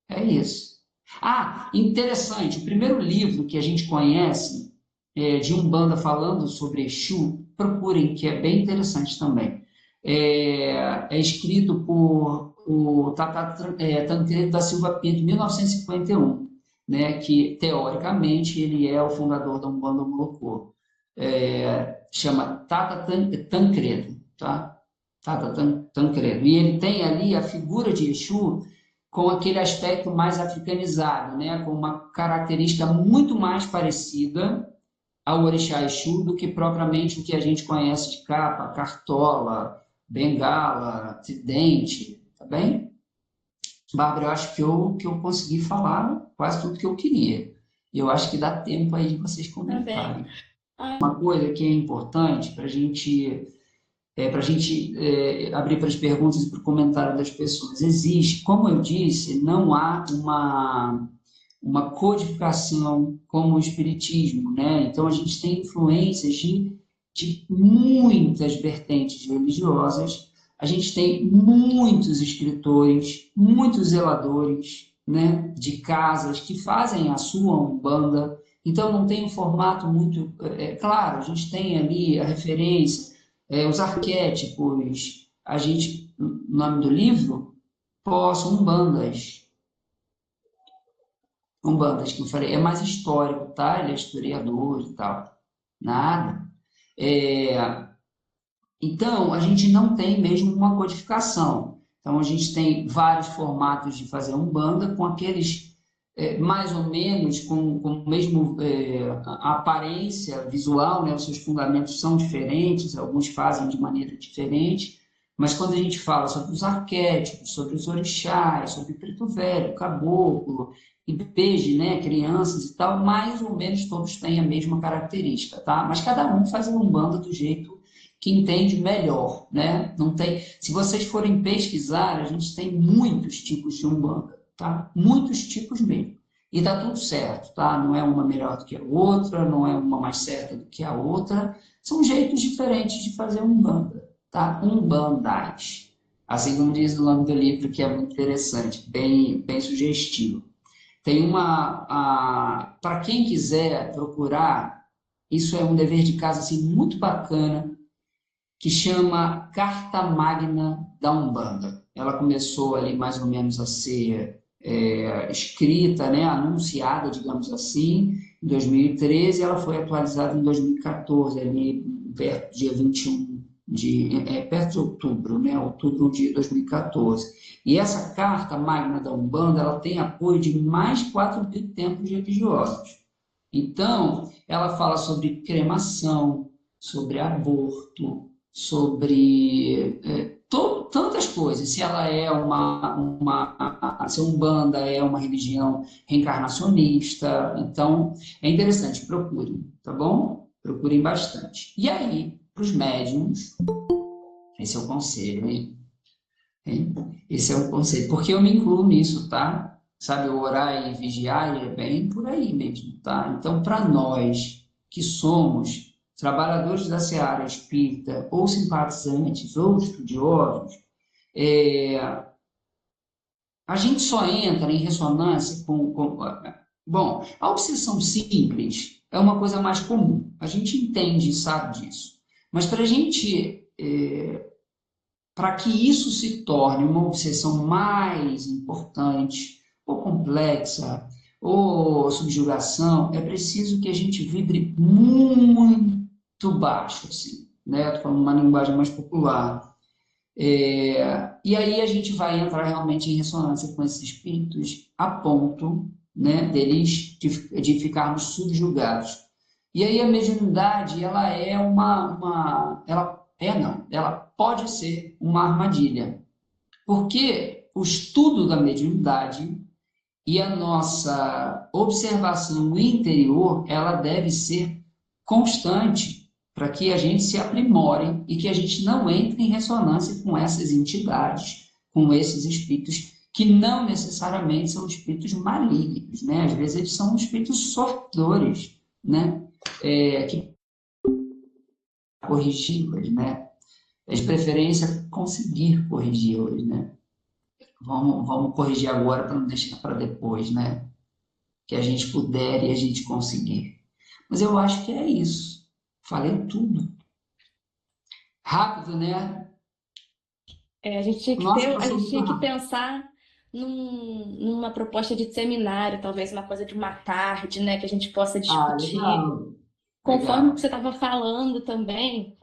É isso. Ah, interessante, o primeiro livro que a gente conhece de Umbanda falando sobre Exu, procurem, que é bem interessante também. É escrito por o Tancredo da Silva Pinto, em 1951, né, que, teoricamente, ele é o fundador da Umbanda Molocô. Chama Tata Tancredo, tá? Tata Tancredo. E ele tem ali a figura de Exu com aquele aspecto mais africanizado, né, com uma característica muito mais parecida ao orixá Exu do que propriamente o que a gente conhece de capa, cartola, bengala, tridente, tá bem? Bárbara, eu acho que eu consegui falar quase tudo que eu queria. Eu acho que dá tempo aí de vocês comentarem. Uma coisa que é importante para a gente abrir para as perguntas e para o comentário das pessoas. Existe, como eu disse, não há uma codificação como o espiritismo, né? Então, a gente tem influências de muitas vertentes religiosas, a gente tem muitos escritores, muitos zeladores, né, de casas que fazem a sua Umbanda, Então, não tem um formato muito. Claro, a gente tem ali a referência, os arquétipos. A gente, o nome do livro, Umbandas. Umbandas, que eu falei, é mais histórico, tá? Ele é historiador e tal. Nada. É, então, a gente não tem mesmo uma codificação. Então, a gente tem vários formatos de fazer Umbanda com aqueles mais ou menos com o mesmo a aparência visual, né? Os seus fundamentos são diferentes, alguns fazem de maneira diferente, mas quando a gente fala sobre os arquétipos, sobre os orixás, sobre preto velho, caboclo, e beije, né? Crianças e tal, mais ou menos todos têm a mesma característica, tá? Mas cada um faz uma Umbanda do jeito que entende melhor, né? Não tem. Se vocês forem pesquisar, a gente tem muitos tipos de Umbanda, tá? Muitos tipos mesmo. E tá tudo certo, tá? Não é uma melhor do que a outra, não é uma mais certa do que a outra. São jeitos diferentes de fazer Umbanda, tá? Umbandais. Assim como diz o nome do livro, que é muito interessante, bem sugestivo. Tem para quem quiser procurar, isso é um dever de casa assim, muito bacana, que chama Carta Magna da Umbanda. Ela começou ali mais ou menos a ser escrita, né, anunciada, digamos assim, em 2013, ela foi atualizada em 2014, ali perto do dia 21 perto de outubro, né, outubro de 2014. E essa Carta Magna da Umbanda, ela tem apoio de mais 4.000 templos religiosos. Então, ela fala sobre cremação, sobre aborto, sobre tantas coisas. Se ela é se a Umbanda é uma religião reencarnacionista. Então, é interessante, procurem, tá bom? Procurem bastante. E aí, para os médiums, esse é o conselho, hein? Esse é o conselho, porque eu me incluo nisso, tá? Sabe, orar e vigiar é bem por aí mesmo, tá? Então, para nós que somos trabalhadores da seara espírita, ou simpatizantes, ou estudiosos, é, a gente só entra em ressonância Bom, a obsessão simples é uma coisa mais comum, a gente entende e sabe disso. Mas para a gente para que isso se torne uma obsessão mais importante, ou complexa, ou subjugação, é preciso que a gente vibre muito baixo, assim, né? Estou falando uma linguagem mais popular. E aí a gente vai entrar realmente em ressonância com esses espíritos a ponto, né, de ficarmos subjugados. E aí a mediunidade, ela é ela pode ser uma armadilha, porque o estudo da mediunidade e a nossa observação interior, ela deve ser constante para que a gente se aprimore e que a gente não entre em ressonância com essas entidades, com esses espíritos que não necessariamente são espíritos malignos, né? Às vezes eles são espíritos sofredores, né? Que corrigi-las, né? De preferência, conseguir corrigi-las, né? Vamos corrigir agora para não deixar para depois, né? Que a gente puder e a gente conseguir. Mas eu acho que é isso. Falei tudo. Rápido, né? A gente tinha que Nossa, a passou gente muito tinha que rápido. pensar numa proposta de seminário, talvez uma coisa de uma tarde, né, que a gente possa Ah, discutir. legal. Conforme o que Legal. você estava falando também,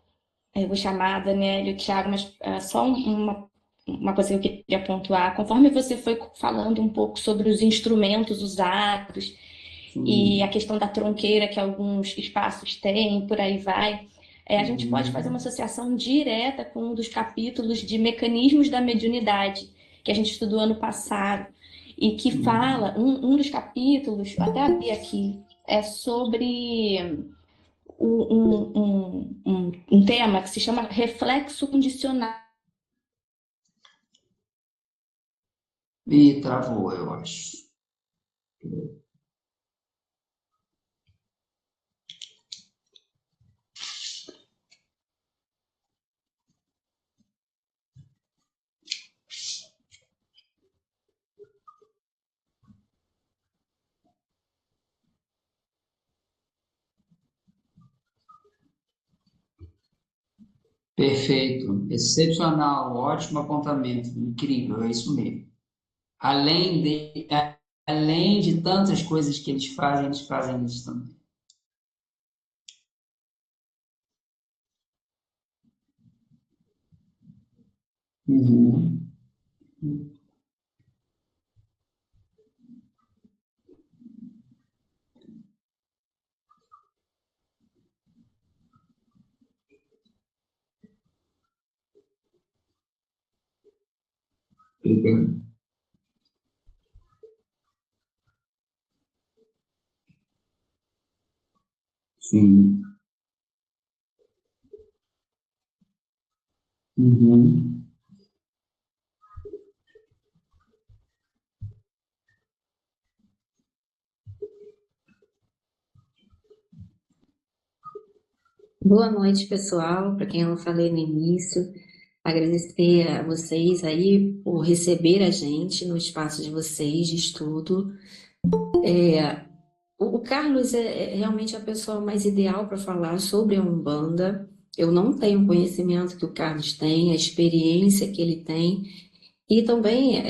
eu vou chamar a Daniela e o Thiago, mas só uma coisa que eu queria pontuar. Conforme você foi falando um pouco sobre os instrumentos usados e a Sim. questão da tronqueira que alguns espaços têm, por aí vai, a gente pode fazer uma Uhum. associação direta com um dos capítulos de mecanismos da mediunidade que a gente estudou ano passado e que fala, Uhum. um dos capítulos, eu até abri aqui, é sobre um tema que se chama reflexo condicional. E travou, eu acho. Perfeito, excepcional, ótimo apontamento, incrível, é isso mesmo. Além além de tantas coisas que eles fazem isso também. Uhum. Legal. Sim. Uhum. Boa noite, pessoal. Para quem eu não falei no início, agradecer a vocês aí por receber a gente no espaço de vocês de estudo. O Carlos é realmente a pessoa mais ideal para falar sobre a Umbanda. Eu não tenho o conhecimento que o Carlos tem, a experiência que ele tem. E também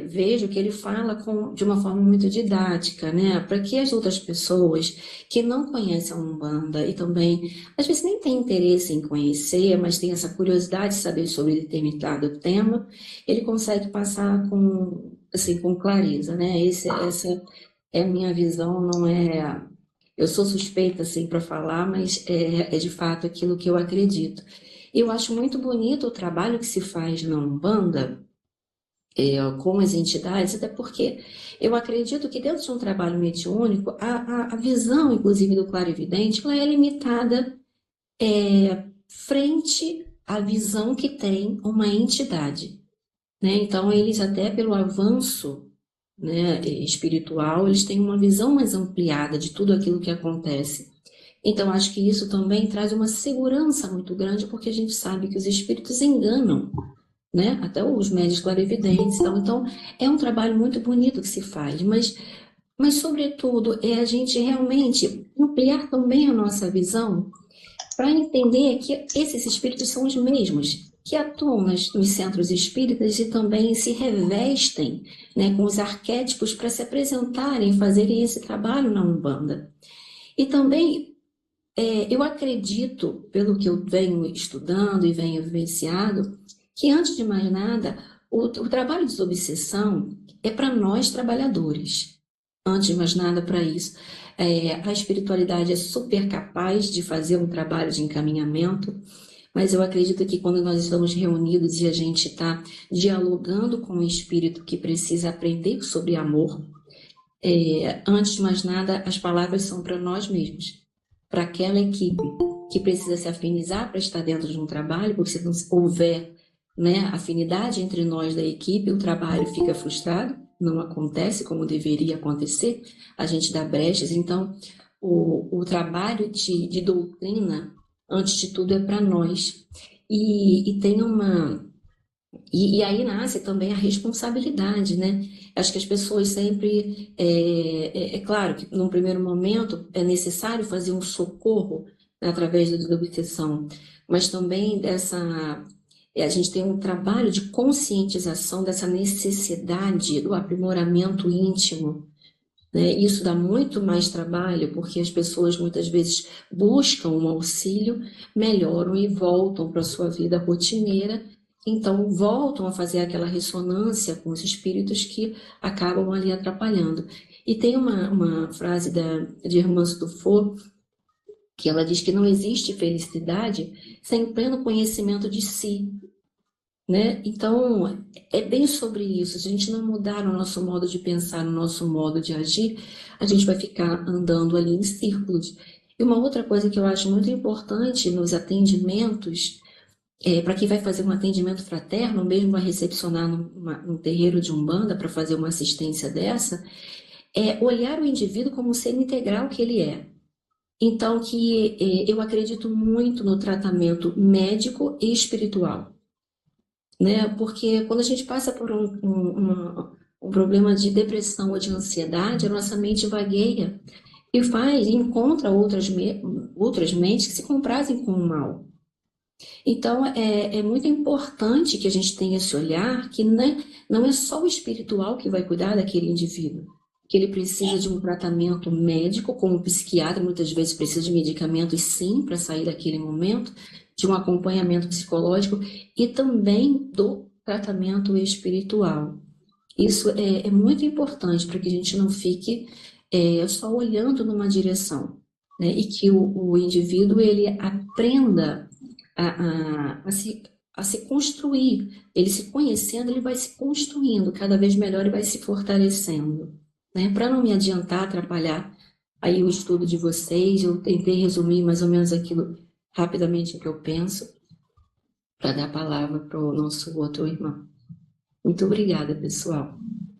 vejo que ele fala de uma forma muito didática, né? Para que as outras pessoas que não conhecem a Umbanda e também, às vezes, nem têm interesse em conhecer, mas têm essa curiosidade de saber sobre determinado tema, ele consegue passar com, assim, com clareza, né? Essa é a minha visão, não é. Eu sou suspeita, assim, para falar, mas é de fato aquilo que eu acredito. Eu acho muito bonito o trabalho que se faz na Umbanda com as entidades, até porque eu acredito que dentro de um trabalho mediúnico, a visão, inclusive, do clarividente, ela é limitada frente à visão que tem uma entidade, né? Então, eles até pelo avanço, né, espiritual, eles têm uma visão mais ampliada de tudo aquilo que acontece. Então, acho que isso também traz uma segurança muito grande, porque a gente sabe que os espíritos enganam, né? Até os médios clarividentes. Então, é um trabalho muito bonito que se faz, mas sobretudo, é a gente realmente ampliar também a nossa visão para entender que esses espíritos são os mesmos que atuam nos centros espíritas e também se revestem, né, com os arquétipos para se apresentarem, fazerem esse trabalho na Umbanda. E também eu acredito, pelo que eu venho estudando e venho vivenciado, que antes de mais nada, o trabalho de desobsessão é para nós trabalhadores. Antes de mais nada, para isso. A espiritualidade é super capaz de fazer um trabalho de encaminhamento, mas eu acredito que quando nós estamos reunidos e a gente está dialogando com o espírito que precisa aprender sobre amor, antes de mais nada, as palavras são para nós mesmos, para aquela equipe que precisa se afinizar para estar dentro de um trabalho, porque se não houver, né, afinidade entre nós da equipe, o trabalho fica frustrado, não acontece como deveria acontecer, a gente dá brechas. Então, o trabalho de doutrina, antes de tudo, é para nós. E tem uma. E aí nasce também a responsabilidade, né? Acho que as pessoas sempre. É claro que, num primeiro momento, é necessário fazer um socorro, né, através da desobsessão, mas também a gente tem um trabalho de conscientização dessa necessidade do aprimoramento íntimo, né? Isso dá muito mais trabalho, porque as pessoas muitas vezes buscam um auxílio, melhoram e voltam para a sua vida rotineira, então voltam a fazer aquela ressonância com os espíritos que acabam ali atrapalhando. E tem uma frase de Hermance Dufour, que ela diz que não existe felicidade sem pleno conhecimento de si, né? Então, é bem sobre isso. Se a gente não mudar o nosso modo de pensar, o nosso modo de agir, a gente vai ficar andando ali em círculos. E uma outra coisa que eu acho muito importante nos atendimentos, para quem vai fazer um atendimento fraterno, mesmo vai recepcionar num terreiro de Umbanda para fazer uma assistência dessa, é olhar o indivíduo como um ser integral que ele é. Então, eu acredito muito no tratamento médico e espiritual, né? Porque quando a gente passa por um problema de depressão ou de ansiedade, a nossa mente vagueia e encontra outras mentes que se comprazem com o mal. Então, é muito importante que a gente tenha esse olhar que não é só o espiritual que vai cuidar daquele indivíduo, que ele precisa de um tratamento médico, como o psiquiatra muitas vezes precisa de medicamentos, sim, para sair daquele momento, de um acompanhamento psicológico e também do tratamento espiritual. Isso é muito importante para que a gente não fique só olhando numa direção, né? E que o indivíduo ele aprenda a se construir. Ele se conhecendo, ele vai se construindo cada vez melhor e vai se fortalecendo, né? Para não me adiantar, atrapalhar aí o estudo de vocês, eu tentei resumir mais ou menos aquilo rapidamente que eu penso, para dar a palavra para o nosso outro irmão. Muito obrigada, pessoal.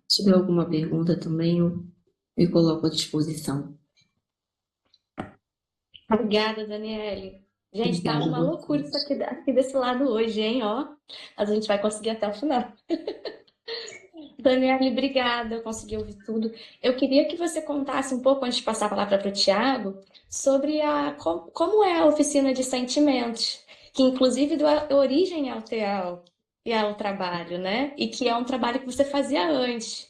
Se tiver alguma pergunta também, eu me coloco à disposição. Obrigada, Daniele. Gente, tá Obrigada uma a loucura isso aqui desse lado hoje, hein? Ó, mas a gente vai conseguir até o final. Daniele, obrigada, eu consegui ouvir tudo. Eu queria que você contasse um pouco, antes de passar a palavra para o Tiago, sobre como é a oficina de sentimentos, que inclusive deu origem ao TEAL e ao trabalho, né? E que é um trabalho que você fazia antes.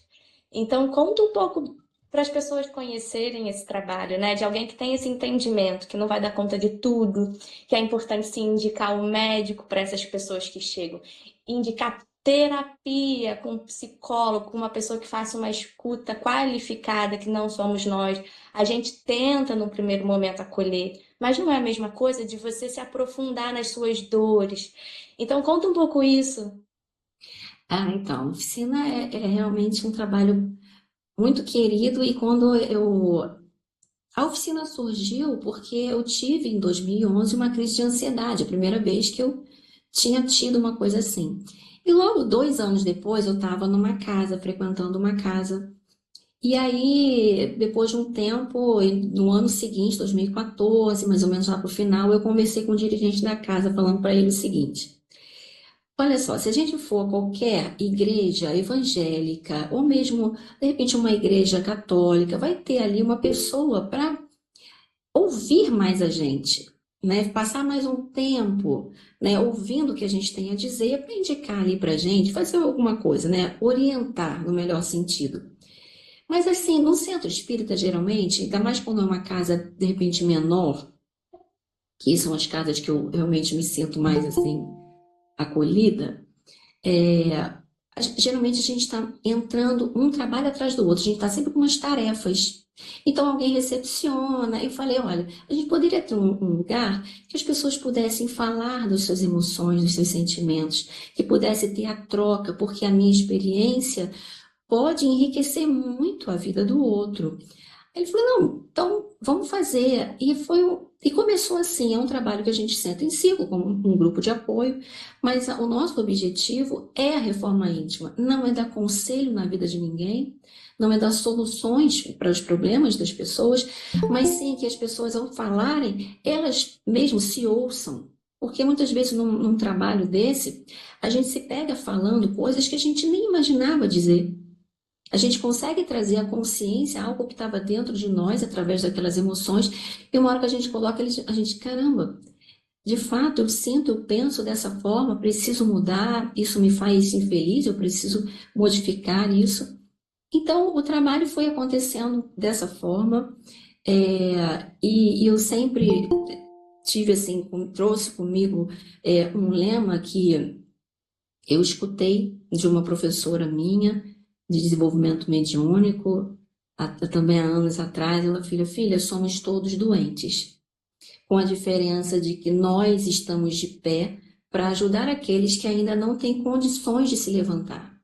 Então, conta um pouco para as pessoas conhecerem esse trabalho, né? De alguém que tem esse entendimento, que não vai dar conta de tudo, que é importante se indicar um médico para essas pessoas que chegam, indicar terapia com um psicólogo, com uma pessoa que faça uma escuta qualificada, que não somos nós. A gente tenta, no primeiro momento, acolher, mas não é a mesma coisa de você se aprofundar nas suas dores. Então, conta um pouco isso. Então, a oficina é realmente um trabalho muito querido e a oficina surgiu porque eu tive em 2011 uma crise de ansiedade, a primeira vez que eu tinha tido uma coisa assim. E logo 2 anos depois eu estava numa casa, frequentando uma casa. E aí, depois de um tempo, no ano seguinte, 2014, mais ou menos lá para o final, eu conversei com o dirigente da casa, falando para ele o seguinte: olha só, se a gente for a qualquer igreja evangélica, ou mesmo, de repente, uma igreja católica, vai ter ali uma pessoa para ouvir mais a gente, né? Passar mais um tempo, né? Ouvindo o que a gente tem a dizer, para indicar ali para a gente, fazer alguma coisa, né? Orientar no melhor sentido. Mas assim, no centro espírita, geralmente, ainda mais quando é uma casa, de repente, menor, que são as casas que eu realmente me sinto mais assim, acolhida, geralmente a gente está entrando um trabalho atrás do outro, a gente está sempre com umas tarefas. Então alguém recepciona. Eu falei, olha, a gente poderia ter um lugar que as pessoas pudessem falar das suas emoções, dos seus sentimentos, que pudesse ter a troca, porque a minha experiência pode enriquecer muito a vida do outro. Ele falou, não, então vamos fazer. E começou assim, é um trabalho que a gente senta em círculo, como um grupo de apoio, mas o nosso objetivo é a reforma íntima, não é dar conselho na vida de ninguém, não é dar soluções para os problemas das pessoas, mas sim que as pessoas, ao falarem, elas mesmo se ouçam. Porque muitas vezes num trabalho desse, a gente se pega falando coisas que a gente nem imaginava dizer. A gente consegue trazer à consciência algo que estava dentro de nós através daquelas emoções, e uma hora que a gente coloca, a gente, caramba, de fato eu sinto, eu penso dessa forma, preciso mudar, isso me faz infeliz, eu preciso modificar isso. Então o trabalho foi acontecendo dessa forma, e eu sempre tive assim, trouxe comigo um lema que eu escutei de uma professora minha de desenvolvimento mediúnico, também há anos atrás. Ela, filha, somos todos doentes, com a diferença de que nós estamos de pé para ajudar aqueles que ainda não têm condições de se levantar.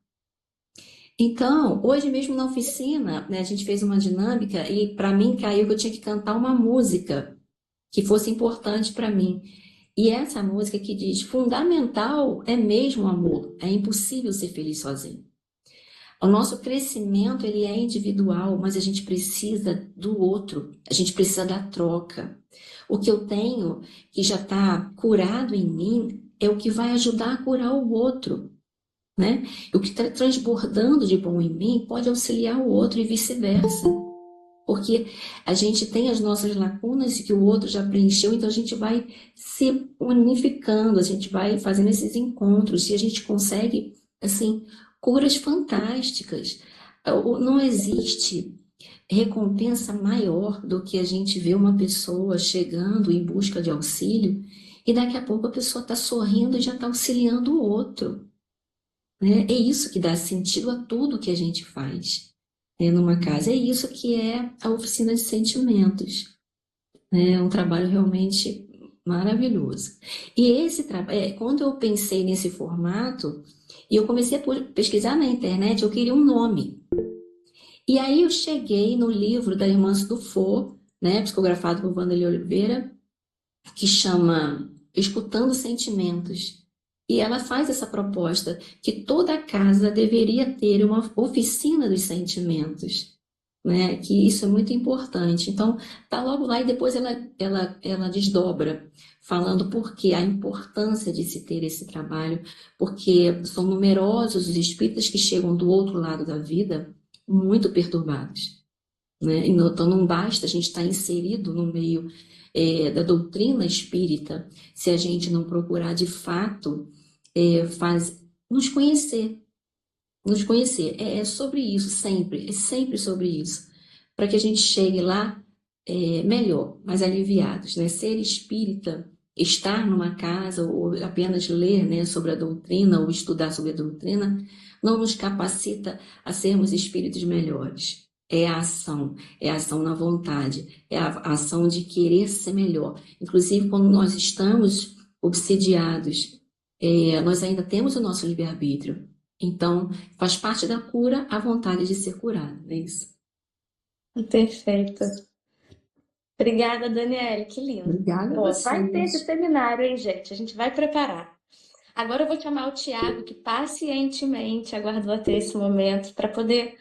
Então, hoje mesmo na oficina, né, a gente fez uma dinâmica e para mim caiu que eu tinha que cantar uma música que fosse importante para mim. E essa música que diz: fundamental é mesmo o amor, é impossível ser feliz sozinho. O nosso crescimento, ele é individual, mas a gente precisa do outro, a gente precisa da troca. O que eu tenho, que já está curado em mim, é o que vai ajudar a curar o outro, né? O que está transbordando de bom em mim pode auxiliar o outro e vice-versa. porque a gente tem as nossas lacunas que o outro já preencheu, então a gente vai se unificando, a gente vai fazendo esses encontros e a gente consegue, assim, curas fantásticas. Não existe recompensa maior do que a gente ver uma pessoa chegando em busca de auxílio e daqui a pouco a pessoa está sorrindo e já está auxiliando o outro, né? É isso que dá sentido a tudo que a gente faz, né, numa casa. É isso que é a oficina de sentimentos, né? É um trabalho realmente maravilhoso. E esse trabalho, quando eu pensei nesse formato, e eu comecei a pesquisar na internet, eu queria um nome. E aí eu cheguei no livro da irmã Dufour, né, psicografado por Wanderlei Oliveira, que chama Escutando Sentimentos. E ela faz essa proposta que toda casa deveria ter uma oficina dos sentimentos, né? Que isso é muito importante. Então, tá logo lá e depois ela desdobra, falando por que a importância de se ter esse trabalho, porque são numerosos os espíritas que chegam do outro lado da vida muito perturbados, né? Então, não basta a gente estar inserido no meio da doutrina espírita se a gente não procurar de fato nos conhecer, nos conhecer. É sobre isso sempre, é sempre sobre isso, para que a gente chegue lá melhor, mais aliviados, né? Ser espírita, estar numa casa ou apenas ler, né, sobre a doutrina ou estudar sobre a doutrina, não nos capacita a sermos espíritos melhores. É a ação na vontade, é a ação de querer ser melhor. Inclusive, quando nós estamos obsediados, nós ainda temos o nosso livre-arbítrio. Então, faz parte da cura a vontade de ser curado, não é isso? Perfeito. Obrigada, Daniele, que lindo. Obrigada a Ó, vai ter esse vocês. seminário, hein, gente? A gente vai preparar. Agora eu vou chamar o Tiago, que pacientemente aguardou até esse momento para poder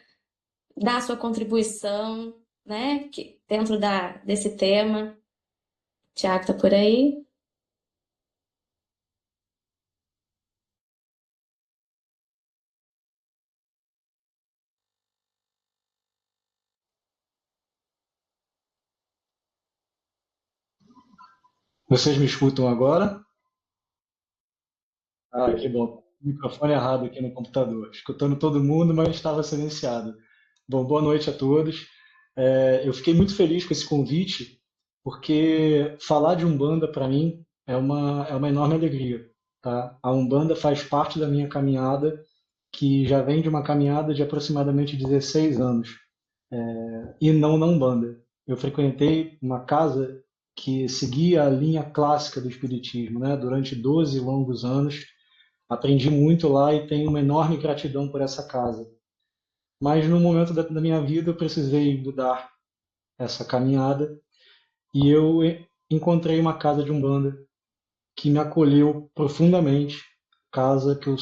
dar a sua contribuição, né, dentro desse tema. Tiago, tá por aí? Vocês me escutam agora? Ah, que bom. Microfone errado aqui no computador. Escutando todo mundo, mas estava silenciado. Bom, boa noite a todos. Eu fiquei muito feliz com esse convite, porque falar de Umbanda para mim é uma enorme alegria, tá? A Umbanda faz parte da minha caminhada, que já vem de uma caminhada de aproximadamente 16 anos, e não na Umbanda. Eu frequentei uma casa que seguia a linha clássica do Espiritismo, né? Durante 12 longos anos. Aprendi muito lá e tenho uma enorme gratidão por essa casa. Mas no momento da minha vida eu precisei mudar essa caminhada e eu encontrei uma casa de Umbanda que me acolheu profundamente, casa que eu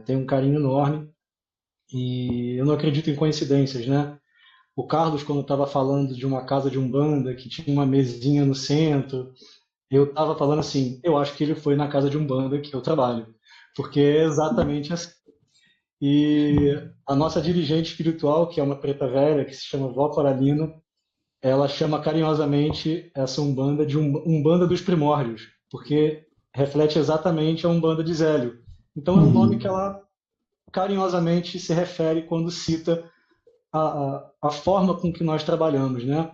tenho um carinho enorme e eu não acredito em coincidências, né? O Carlos, quando estava falando de uma casa de Umbanda que tinha uma mesinha no centro, eu estava falando assim, eu acho que ele foi na casa de Umbanda que eu trabalho, porque é exatamente assim. E a nossa dirigente espiritual, que é uma preta velha, que se chama Vó Coralina, ela chama carinhosamente essa Umbanda de Umbanda dos Primórdios, porque reflete exatamente a Umbanda de Zélio. Então é um nome que ela carinhosamente se refere quando cita a forma com que nós trabalhamos, né?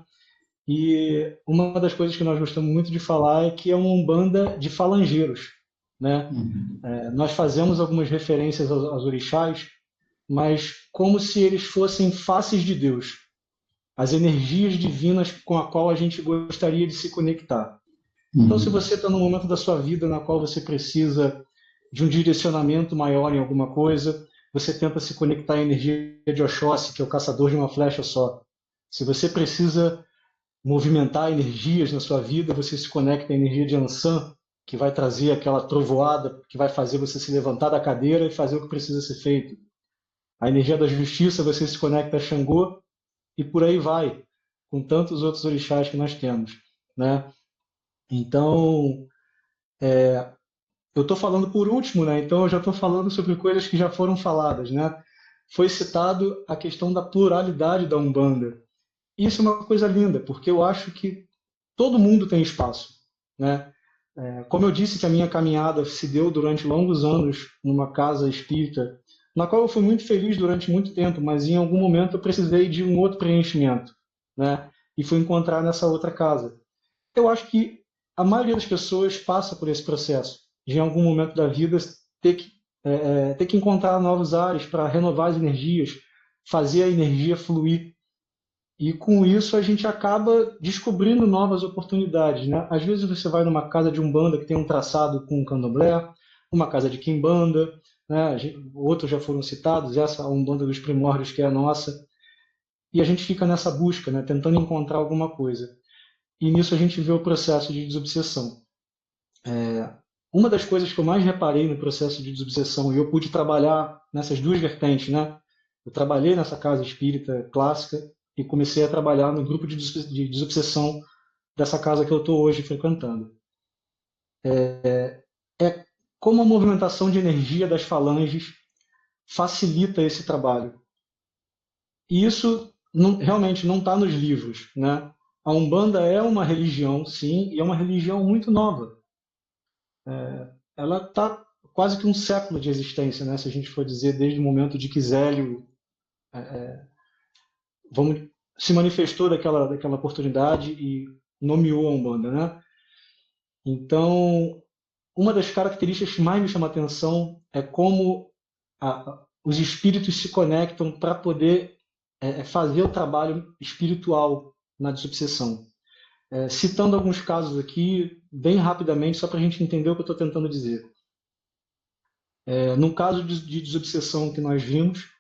E uma das coisas que nós gostamos muito de falar é que é uma Umbanda de falangeiros, né? Nós fazemos algumas referências aos orixás, mas como se eles fossem faces de Deus, as energias divinas com a qual a gente gostaria de se conectar. Então, se você está num momento da sua vida na qual você precisa de um direcionamento maior em alguma coisa, você tenta se conectar à energia de Oxóssi, que é o caçador de uma flecha só. Se você precisa movimentar energias na sua vida, você se conecta à energia de Ansan, que vai trazer aquela trovoada, que vai fazer você se levantar da cadeira e fazer o que precisa ser feito. A energia da justiça, você se conecta a Xangô e por aí vai, com tantos outros orixás que nós temos, né? Então, eu estou falando por último, né? Então eu já estou falando sobre coisas que já foram faladas, né? Foi citado a questão da pluralidade da Umbanda. isso é uma coisa linda, porque eu acho que todo mundo tem espaço, né? Como eu disse que a minha caminhada se deu durante longos anos numa casa espírita, na qual eu fui muito feliz durante muito tempo, mas em algum momento eu precisei de um outro preenchimento, né? E fui encontrar nessa outra casa. Eu acho que a maioria das pessoas passa por esse processo, de em algum momento da vida ter que, ter que encontrar novos ares para renovar as energias, fazer a energia fluir. E com isso a gente acaba descobrindo novas oportunidades, né? Às vezes você vai numa casa de umbanda que tem um traçado com candomblé, uma casa de quimbanda, né? Outros já foram citados, essa umbanda dos primórdios que é a nossa, e a gente fica nessa busca, né? Tentando encontrar alguma coisa. E nisso a gente vê o processo de desobsessão. Uma das coisas que eu mais reparei no processo de desobsessão, e eu pude trabalhar nessas duas vertentes, né? Eu trabalhei nessa casa espírita clássica e comecei a trabalhar no grupo de desobsessão dessa casa que eu estou hoje frequentando. É como a movimentação de energia das falanges facilita esse trabalho. E isso realmente não está nos livros, né? A Umbanda é uma religião, sim, e é uma religião muito nova. Ela está quase que um século de existência, né? Se a gente for dizer desde o momento de que Zélio vamos, se manifestou daquela oportunidade e nomeou a Umbanda, né? Então, uma das características que mais me chama a atenção é como os espíritos se conectam para poder fazer o trabalho espiritual na desobsessão. Citando alguns casos aqui, bem rapidamente, só para a gente entender o que eu estou tentando dizer. No caso de desobsessão que nós vimos,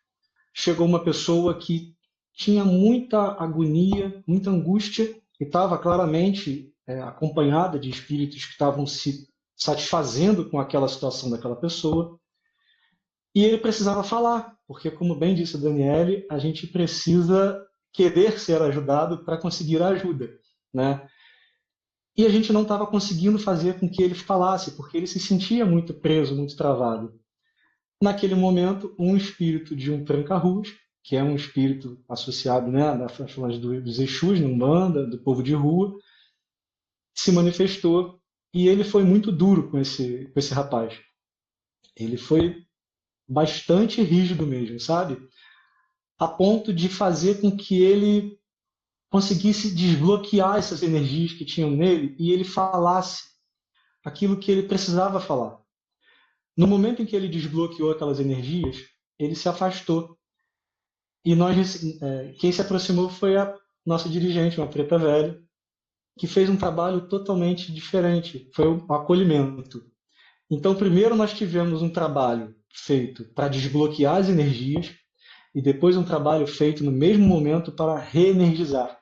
chegou uma pessoa que tinha muita agonia, muita angústia, e estava claramente acompanhada de espíritos que estavam se satisfazendo com aquela situação daquela pessoa, e ele precisava falar, porque, como bem disse a Daniele, a gente precisa querer ser ajudado para conseguir a ajuda, né? E a gente não estava conseguindo fazer com que ele falasse, porque ele se sentia muito preso, muito travado. Naquele momento, um espírito de um tranca-ruas, que é um espírito associado, né, das falanges dos Exus, na Umbanda, do povo de rua, se manifestou e ele foi muito duro com esse rapaz. Ele foi bastante rígido mesmo, sabe? A ponto de fazer com que ele conseguisse desbloquear essas energias que tinham nele e ele falasse aquilo que ele precisava falar. No momento em que ele desbloqueou aquelas energias, ele se afastou. E quem se aproximou foi a nossa dirigente, uma preta velha, que fez um trabalho totalmente diferente. Foi o acolhimento. Então, primeiro nós tivemos um trabalho feito para desbloquear as energias e depois um trabalho feito no mesmo momento para reenergizar.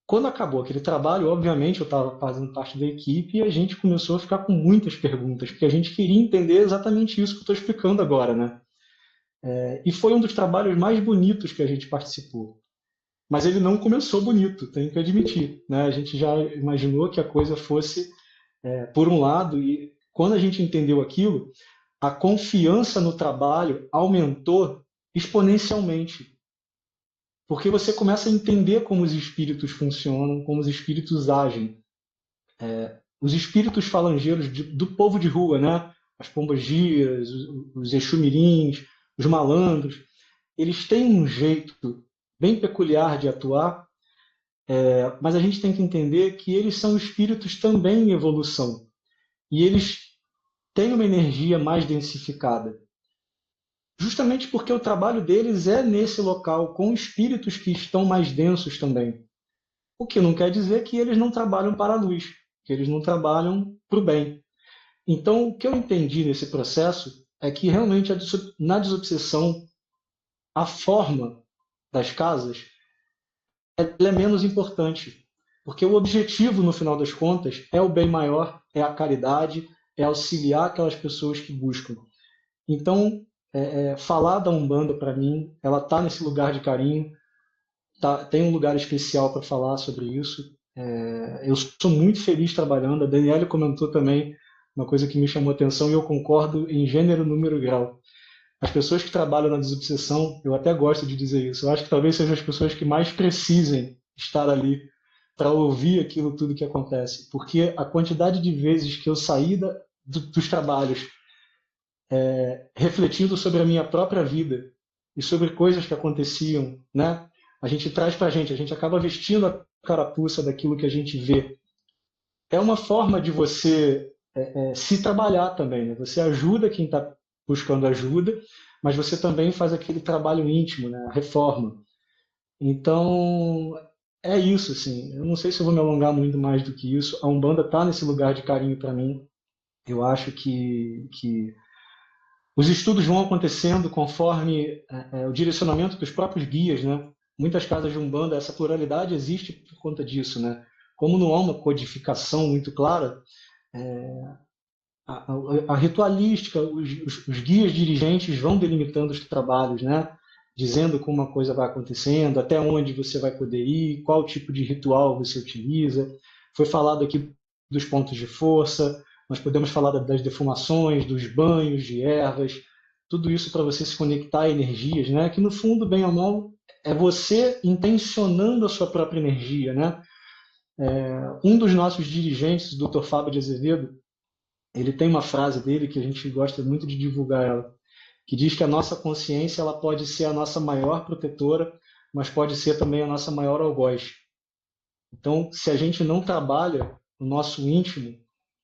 Quando acabou aquele trabalho, obviamente eu estava fazendo parte da equipe e a gente começou a ficar com muitas perguntas, porque a gente queria entender exatamente isso que eu estou explicando agora, né? E foi um dos trabalhos mais bonitos que a gente participou. Mas ele não começou bonito, tenho que admitir, né? A gente já imaginou que a coisa fosse por um lado, e quando a gente entendeu aquilo, a confiança no trabalho aumentou exponencialmente. Porque você começa a entender como os espíritos funcionam, como os espíritos agem. Os espíritos falangeiros do povo de rua, né? As pombagiras, os exumirins, os malandros, eles têm um jeito bem peculiar de atuar, mas a gente tem que entender que eles são espíritos também em evolução. E eles têm uma energia mais densificada. Justamente porque o trabalho deles é nesse local, com espíritos que estão mais densos também. O que não quer dizer que eles não trabalham para a luz, que eles não trabalham para o bem. Então, o que eu entendi nesse processo é que realmente na desobsessão, a forma das casas ela é menos importante, porque o objetivo, no final das contas, é o bem maior, é a caridade, é auxiliar aquelas pessoas que buscam. Então, falar da Umbanda, para mim, ela está nesse lugar de carinho, tem um lugar especial para falar sobre isso. Eu sou muito feliz trabalhando. A Daniela comentou também uma coisa que me chamou a atenção e eu concordo em gênero, número e grau. As pessoas que trabalham na desobsessão, eu até gosto de dizer isso, eu acho que talvez sejam as pessoas que mais precisem estar ali para ouvir aquilo tudo que acontece, porque a quantidade de vezes que eu saí dos trabalhos refletindo sobre a minha própria vida e sobre coisas que aconteciam, né? A gente traz para a gente acaba vestindo a carapuça daquilo que a gente vê. É uma forma de você se trabalhar também, né? Você ajuda quem está buscando ajuda, mas você também faz aquele trabalho íntimo, né? A reforma. Então, é isso, assim. Eu não sei se eu vou me alongar muito mais do que isso. A Umbanda está nesse lugar de carinho para mim. Eu acho que os estudos vão acontecendo conforme o direcionamento dos próprios guias, né? Muitas casas de Umbanda, essa pluralidade existe por conta disso, né? Como não há uma codificação muito clara, a ritualística, os guias dirigentes vão delimitando os trabalhos, né? Dizendo como uma coisa vai acontecendo, até onde você vai poder ir, qual tipo de ritual você utiliza. Foi falado aqui dos pontos de força, nós podemos falar das defumações, dos banhos de ervas, tudo isso para você se conectar a energias, né? Que no fundo, bem ou mal, é você intencionando a sua própria energia, né? Um dos nossos dirigentes, o Dr. Fábio de Azevedo, ele tem uma frase dele que a gente gosta muito de divulgar ela, que diz que a nossa consciência ela pode ser a nossa maior protetora, mas pode ser também a nossa maior algoz. Então, se a gente não trabalha o nosso íntimo,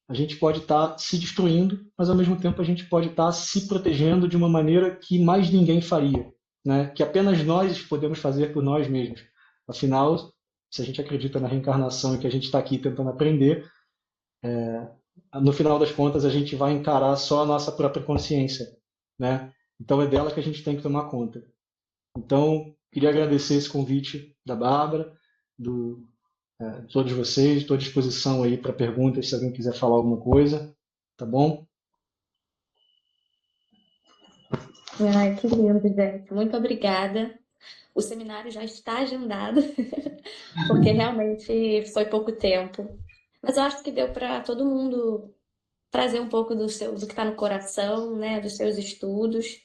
a gente pode estar se destruindo, mas ao mesmo tempo a gente pode estar se protegendo de uma maneira que mais ninguém faria, né? Que apenas nós podemos fazer por nós mesmos. Afinal, se a gente acredita na reencarnação e que a gente está aqui tentando aprender, no final das contas a gente vai encarar só a nossa própria consciência, né? Então é dela que a gente tem que tomar conta. Então, queria agradecer esse convite da Bárbara, de todos vocês, estou à disposição aí para perguntas, se alguém quiser falar alguma coisa, tá bom? Ai, que lindo, gente. Muito obrigada. O seminário já está agendado, porque realmente foi pouco tempo. Mas eu acho que deu para todo mundo trazer um pouco do que está no coração, né, dos seus estudos.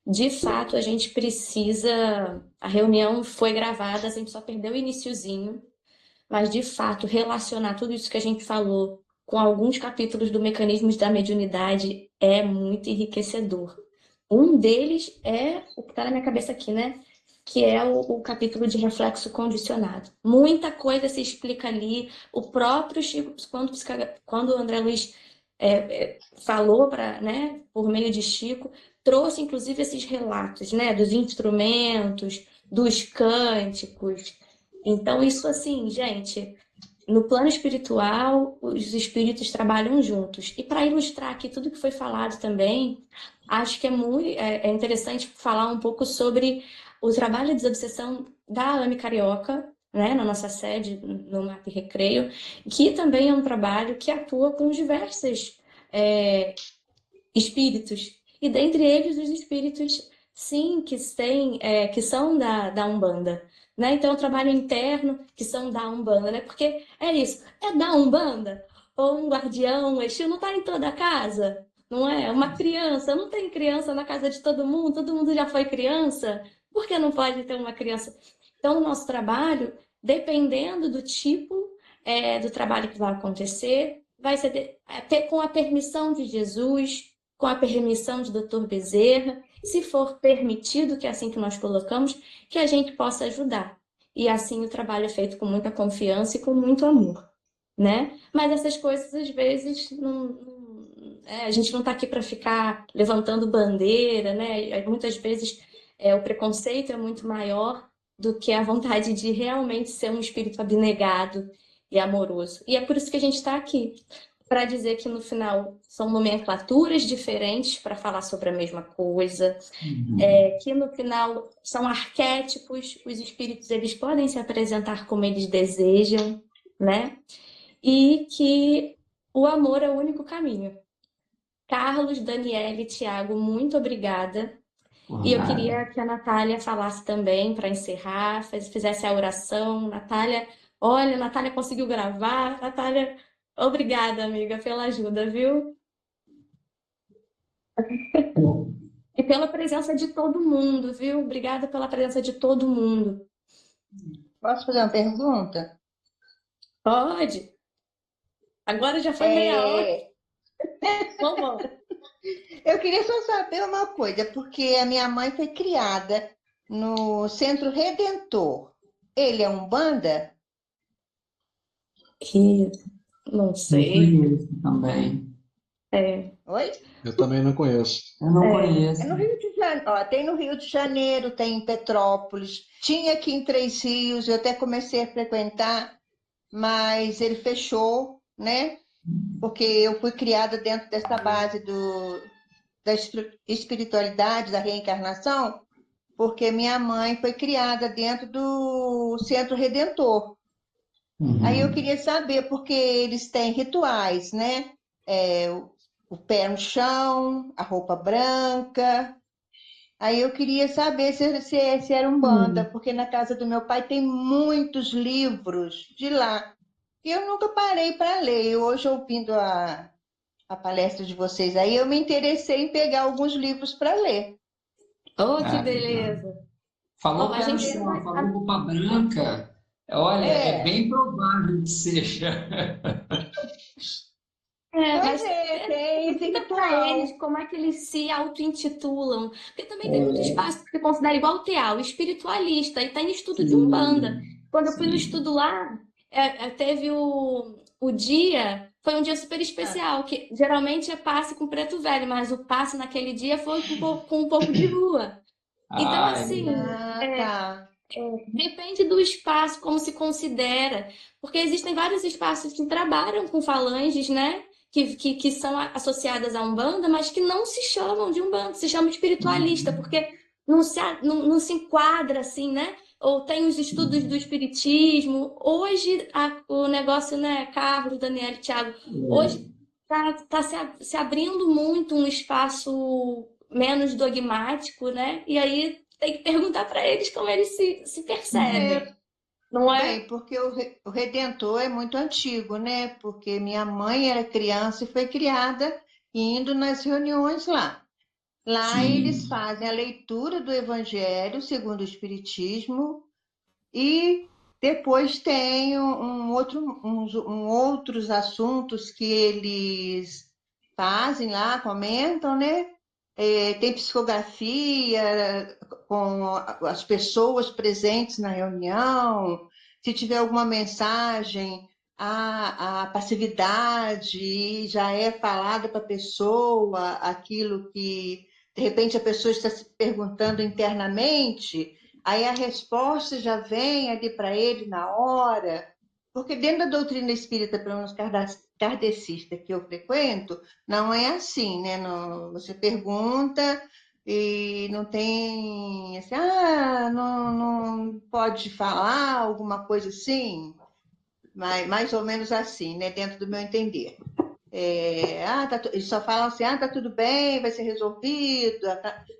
De fato, a gente precisa. A reunião foi gravada, a gente só perdeu o iniciozinho, mas de fato, relacionar tudo isso que a gente falou com alguns capítulos do Mecanismos da Mediunidade é muito enriquecedor. Um deles é o que está na minha cabeça aqui, né? Que é o capítulo de reflexo condicionado. Muita coisa se explica ali. O próprio Chico, quando o André Luiz falou né, por meio de Chico, trouxe inclusive esses relatos, né, dos instrumentos, dos cânticos. Então, isso assim, gente, no plano espiritual, os espíritos trabalham juntos. E para ilustrar aqui tudo que foi falado também, acho que é interessante falar um pouco sobre o trabalho de desobsessão da AME Carioca, né, na nossa sede, no MAP Recreio, que também é um trabalho que atua com diversos espíritos. E dentre eles, os espíritos, sim, que são da Umbanda. Né? Então, é um trabalho interno que são da Umbanda, né? Porque é isso, é da Umbanda. Ou um guardião, um Exu, não está em toda a casa, não é? Uma criança, não tem criança na casa de todo mundo já foi criança, por que não pode ter uma criança? Então, o nosso trabalho, dependendo do tipo do trabalho que vai acontecer, vai ser com a permissão de Jesus, com a permissão de Dr. Bezerra, se for permitido, que é assim que nós colocamos, que a gente possa ajudar. E assim o trabalho é feito com muita confiança e com muito amor, né? Mas essas coisas, às vezes, a gente não está aqui para ficar levantando bandeira, né? Muitas vezes o preconceito é muito maior do que a vontade de realmente ser um espírito abnegado e amoroso. E é por isso que a gente está aqui, para dizer que no final são nomenclaturas diferentes para falar sobre a mesma coisa, que no final são arquétipos, os espíritos eles podem se apresentar como eles desejam, né? E que o amor é o único caminho. Carlos, Daniele, Tiago, muito obrigada. E eu queria que a Natália falasse também, para encerrar, fizesse a oração. Natália, olha, a Natália conseguiu gravar. Natália, obrigada, amiga, pela ajuda, viu? E pela presença de todo mundo, viu? Obrigada pela presença de todo mundo. Posso fazer uma pergunta? Pode. Agora já foi meia hora. É, Vamos. eu queria só saber uma coisa, porque a minha mãe foi criada no Centro Redentor. Ele é Umbanda? Não Não sei. conheço também. Oi? Eu também não conheço. Eu não É conheço. no Rio de Janeiro, ó, tem no Rio de Janeiro, tem em Petrópolis, tinha aqui em Três Rios, eu até comecei a frequentar, mas ele fechou, né? Porque eu fui criada dentro dessa base da espiritualidade, da reencarnação, porque minha mãe foi criada dentro do Centro Redentor. Aí eu Uhum. queria saber, porque eles têm rituais, né? O pé no chão, a roupa branca. Aí eu queria saber se era Umbanda, porque na casa do meu pai tem muitos livros de lá. E eu nunca parei para ler. E hoje, ouvindo a palestra de vocês aí, eu me interessei em pegar alguns livros para ler. Oh, que Ah, legal. beleza. Falou Ó, a pé no gente chão, falou roupa branca. Olha, é É, bem provável que seja. pois mas é, tem esse pergunta para eles ritual. como é que eles se auto-intitulam. Porque também tem muito É, espaço que se considera igual o TEA, o espiritualista, e tem estudo de Umbanda. sim, Quando eu fui no sim. estudo lá, teve o dia, foi um dia super Ah, especial, que geralmente é passe com preto velho, mas o passe naquele dia foi com um pouco de lua. Então, Ai, assim, tá. depende do espaço, como se considera, porque existem vários espaços que trabalham com falanges, né? Que são associadas a Umbanda, mas que não se chamam de Umbanda, se chamam de espiritualista, uhum, porque não se enquadra assim, né? Ou tem os estudos do uhum. espiritismo. Hoje, o negócio, né, Carlos, Daniel e Thiago, hoje É, está se abrindo muito um espaço menos dogmático, né? E aí tem que perguntar para eles como eles se É, percebem, não é? bem, porque o Redentor é muito antigo, né? Porque minha mãe era criança e foi criada indo nas reuniões lá. Lá eles sim, fazem a leitura do Evangelho segundo o Espiritismo e depois tem outros assuntos que eles fazem lá, comentam, né? Tem psicografia com as pessoas presentes na reunião. Se tiver alguma mensagem, a passividade já é falada para a pessoa, aquilo que de repente a pessoa está se perguntando internamente, aí a resposta já vem ali para ele na hora. Porque dentro da doutrina espírita, pelo menos kardecista que eu frequento, não é assim, né? Não, você pergunta e não tem assim, não pode falar alguma coisa assim, mas mais ou menos assim, né? Dentro do meu entender. Eles só falam assim, tá tudo bem, vai ser resolvido.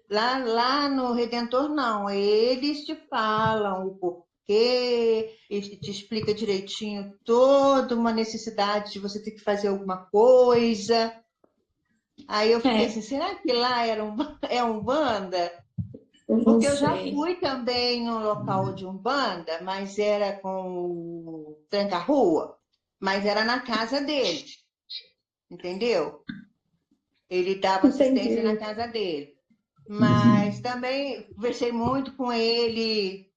Lá no Redentor, não. Eles te falam o porquê, eles te explicam direitinho toda uma necessidade de você ter que fazer alguma coisa. Aí eu fiquei É, assim, será que lá é Umbanda? eu não Porque eu já sei. fui também no local de Umbanda, mas era com o Tranca-Rua, mas era na casa dele, entendeu? Ele dava assistência na Entendi. casa dele. Mas uhum. também conversei muito com ele,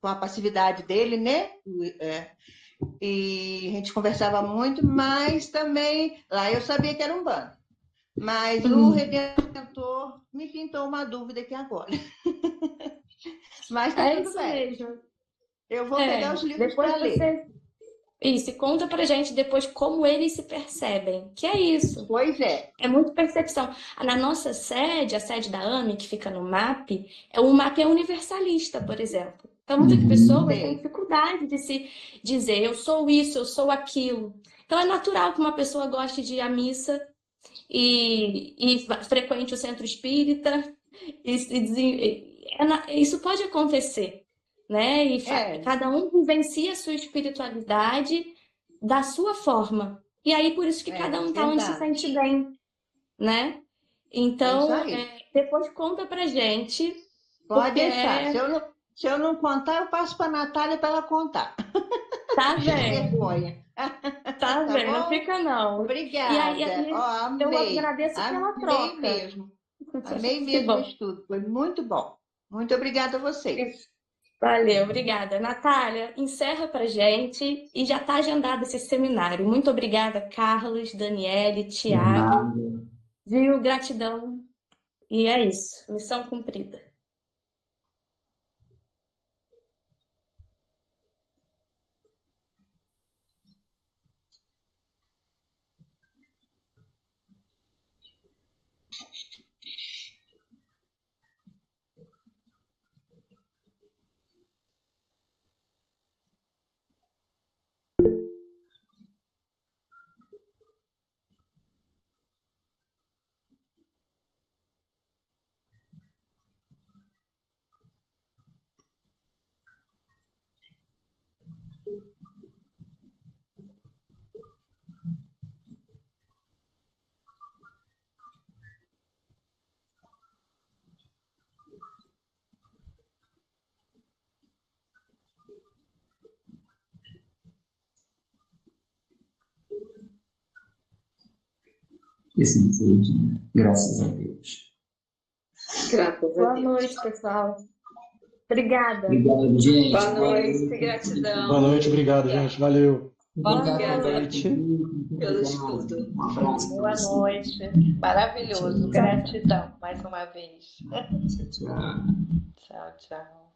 com a passividade dele, né? E a gente conversava muito, mas também lá eu sabia que era um bando. Mas o Hum. Redentor me pintou uma dúvida aqui agora. Mas tá É tudo isso bem. mesmo. Eu vou pegar os livros Depois para ler. você. Isso, e conta pra gente depois como eles se percebem. Que é isso. Pois é. É muito percepção. Na nossa sede, a sede da AME, que fica no MAP, o MAP é universalista, por exemplo. Então, muitas Uhum. pessoas têm Sei. dificuldade de se dizer eu sou isso, eu sou aquilo. Então, é natural que uma pessoa goste de ir à missa e frequente o centro espírita. Isso pode acontecer, né? É, Cada um vivencia a sua espiritualidade da sua forma. E aí, por isso que cada um está onde se verdade. sente bem, né? Então, aí. depois conta pra gente, Pode porque deixar. Se eu não contar, eu passo para a Natália para ela contar. tá Sem vendo, vergonha. tá Tá vendo, não bom? fica não. E aí, Obrigada. Ó, eu amei. agradeço pela Amei troca. mesmo. Amei Que mesmo o bom. estudo. Foi muito bom. Muito obrigada a vocês. Valeu, obrigada. Natália, encerra pra gente e já está agendado esse seminário. Muito obrigada, Carlos, Daniele, Tiago. Viu? Gratidão. E é isso, missão cumprida. Esse não foi, né? Graças a Deus. Graças a Boa Deus. noite, pessoal. Obrigada. Obrigado, gente. Boa noite, gratidão. Boa noite, obrigado, gente. Valeu. Boa Obrigada noite. pelo estudo. Um abraço para Boa você. noite. Maravilhoso. Gratidão mais uma vez. Tchau, tchau. Tchau, tchau.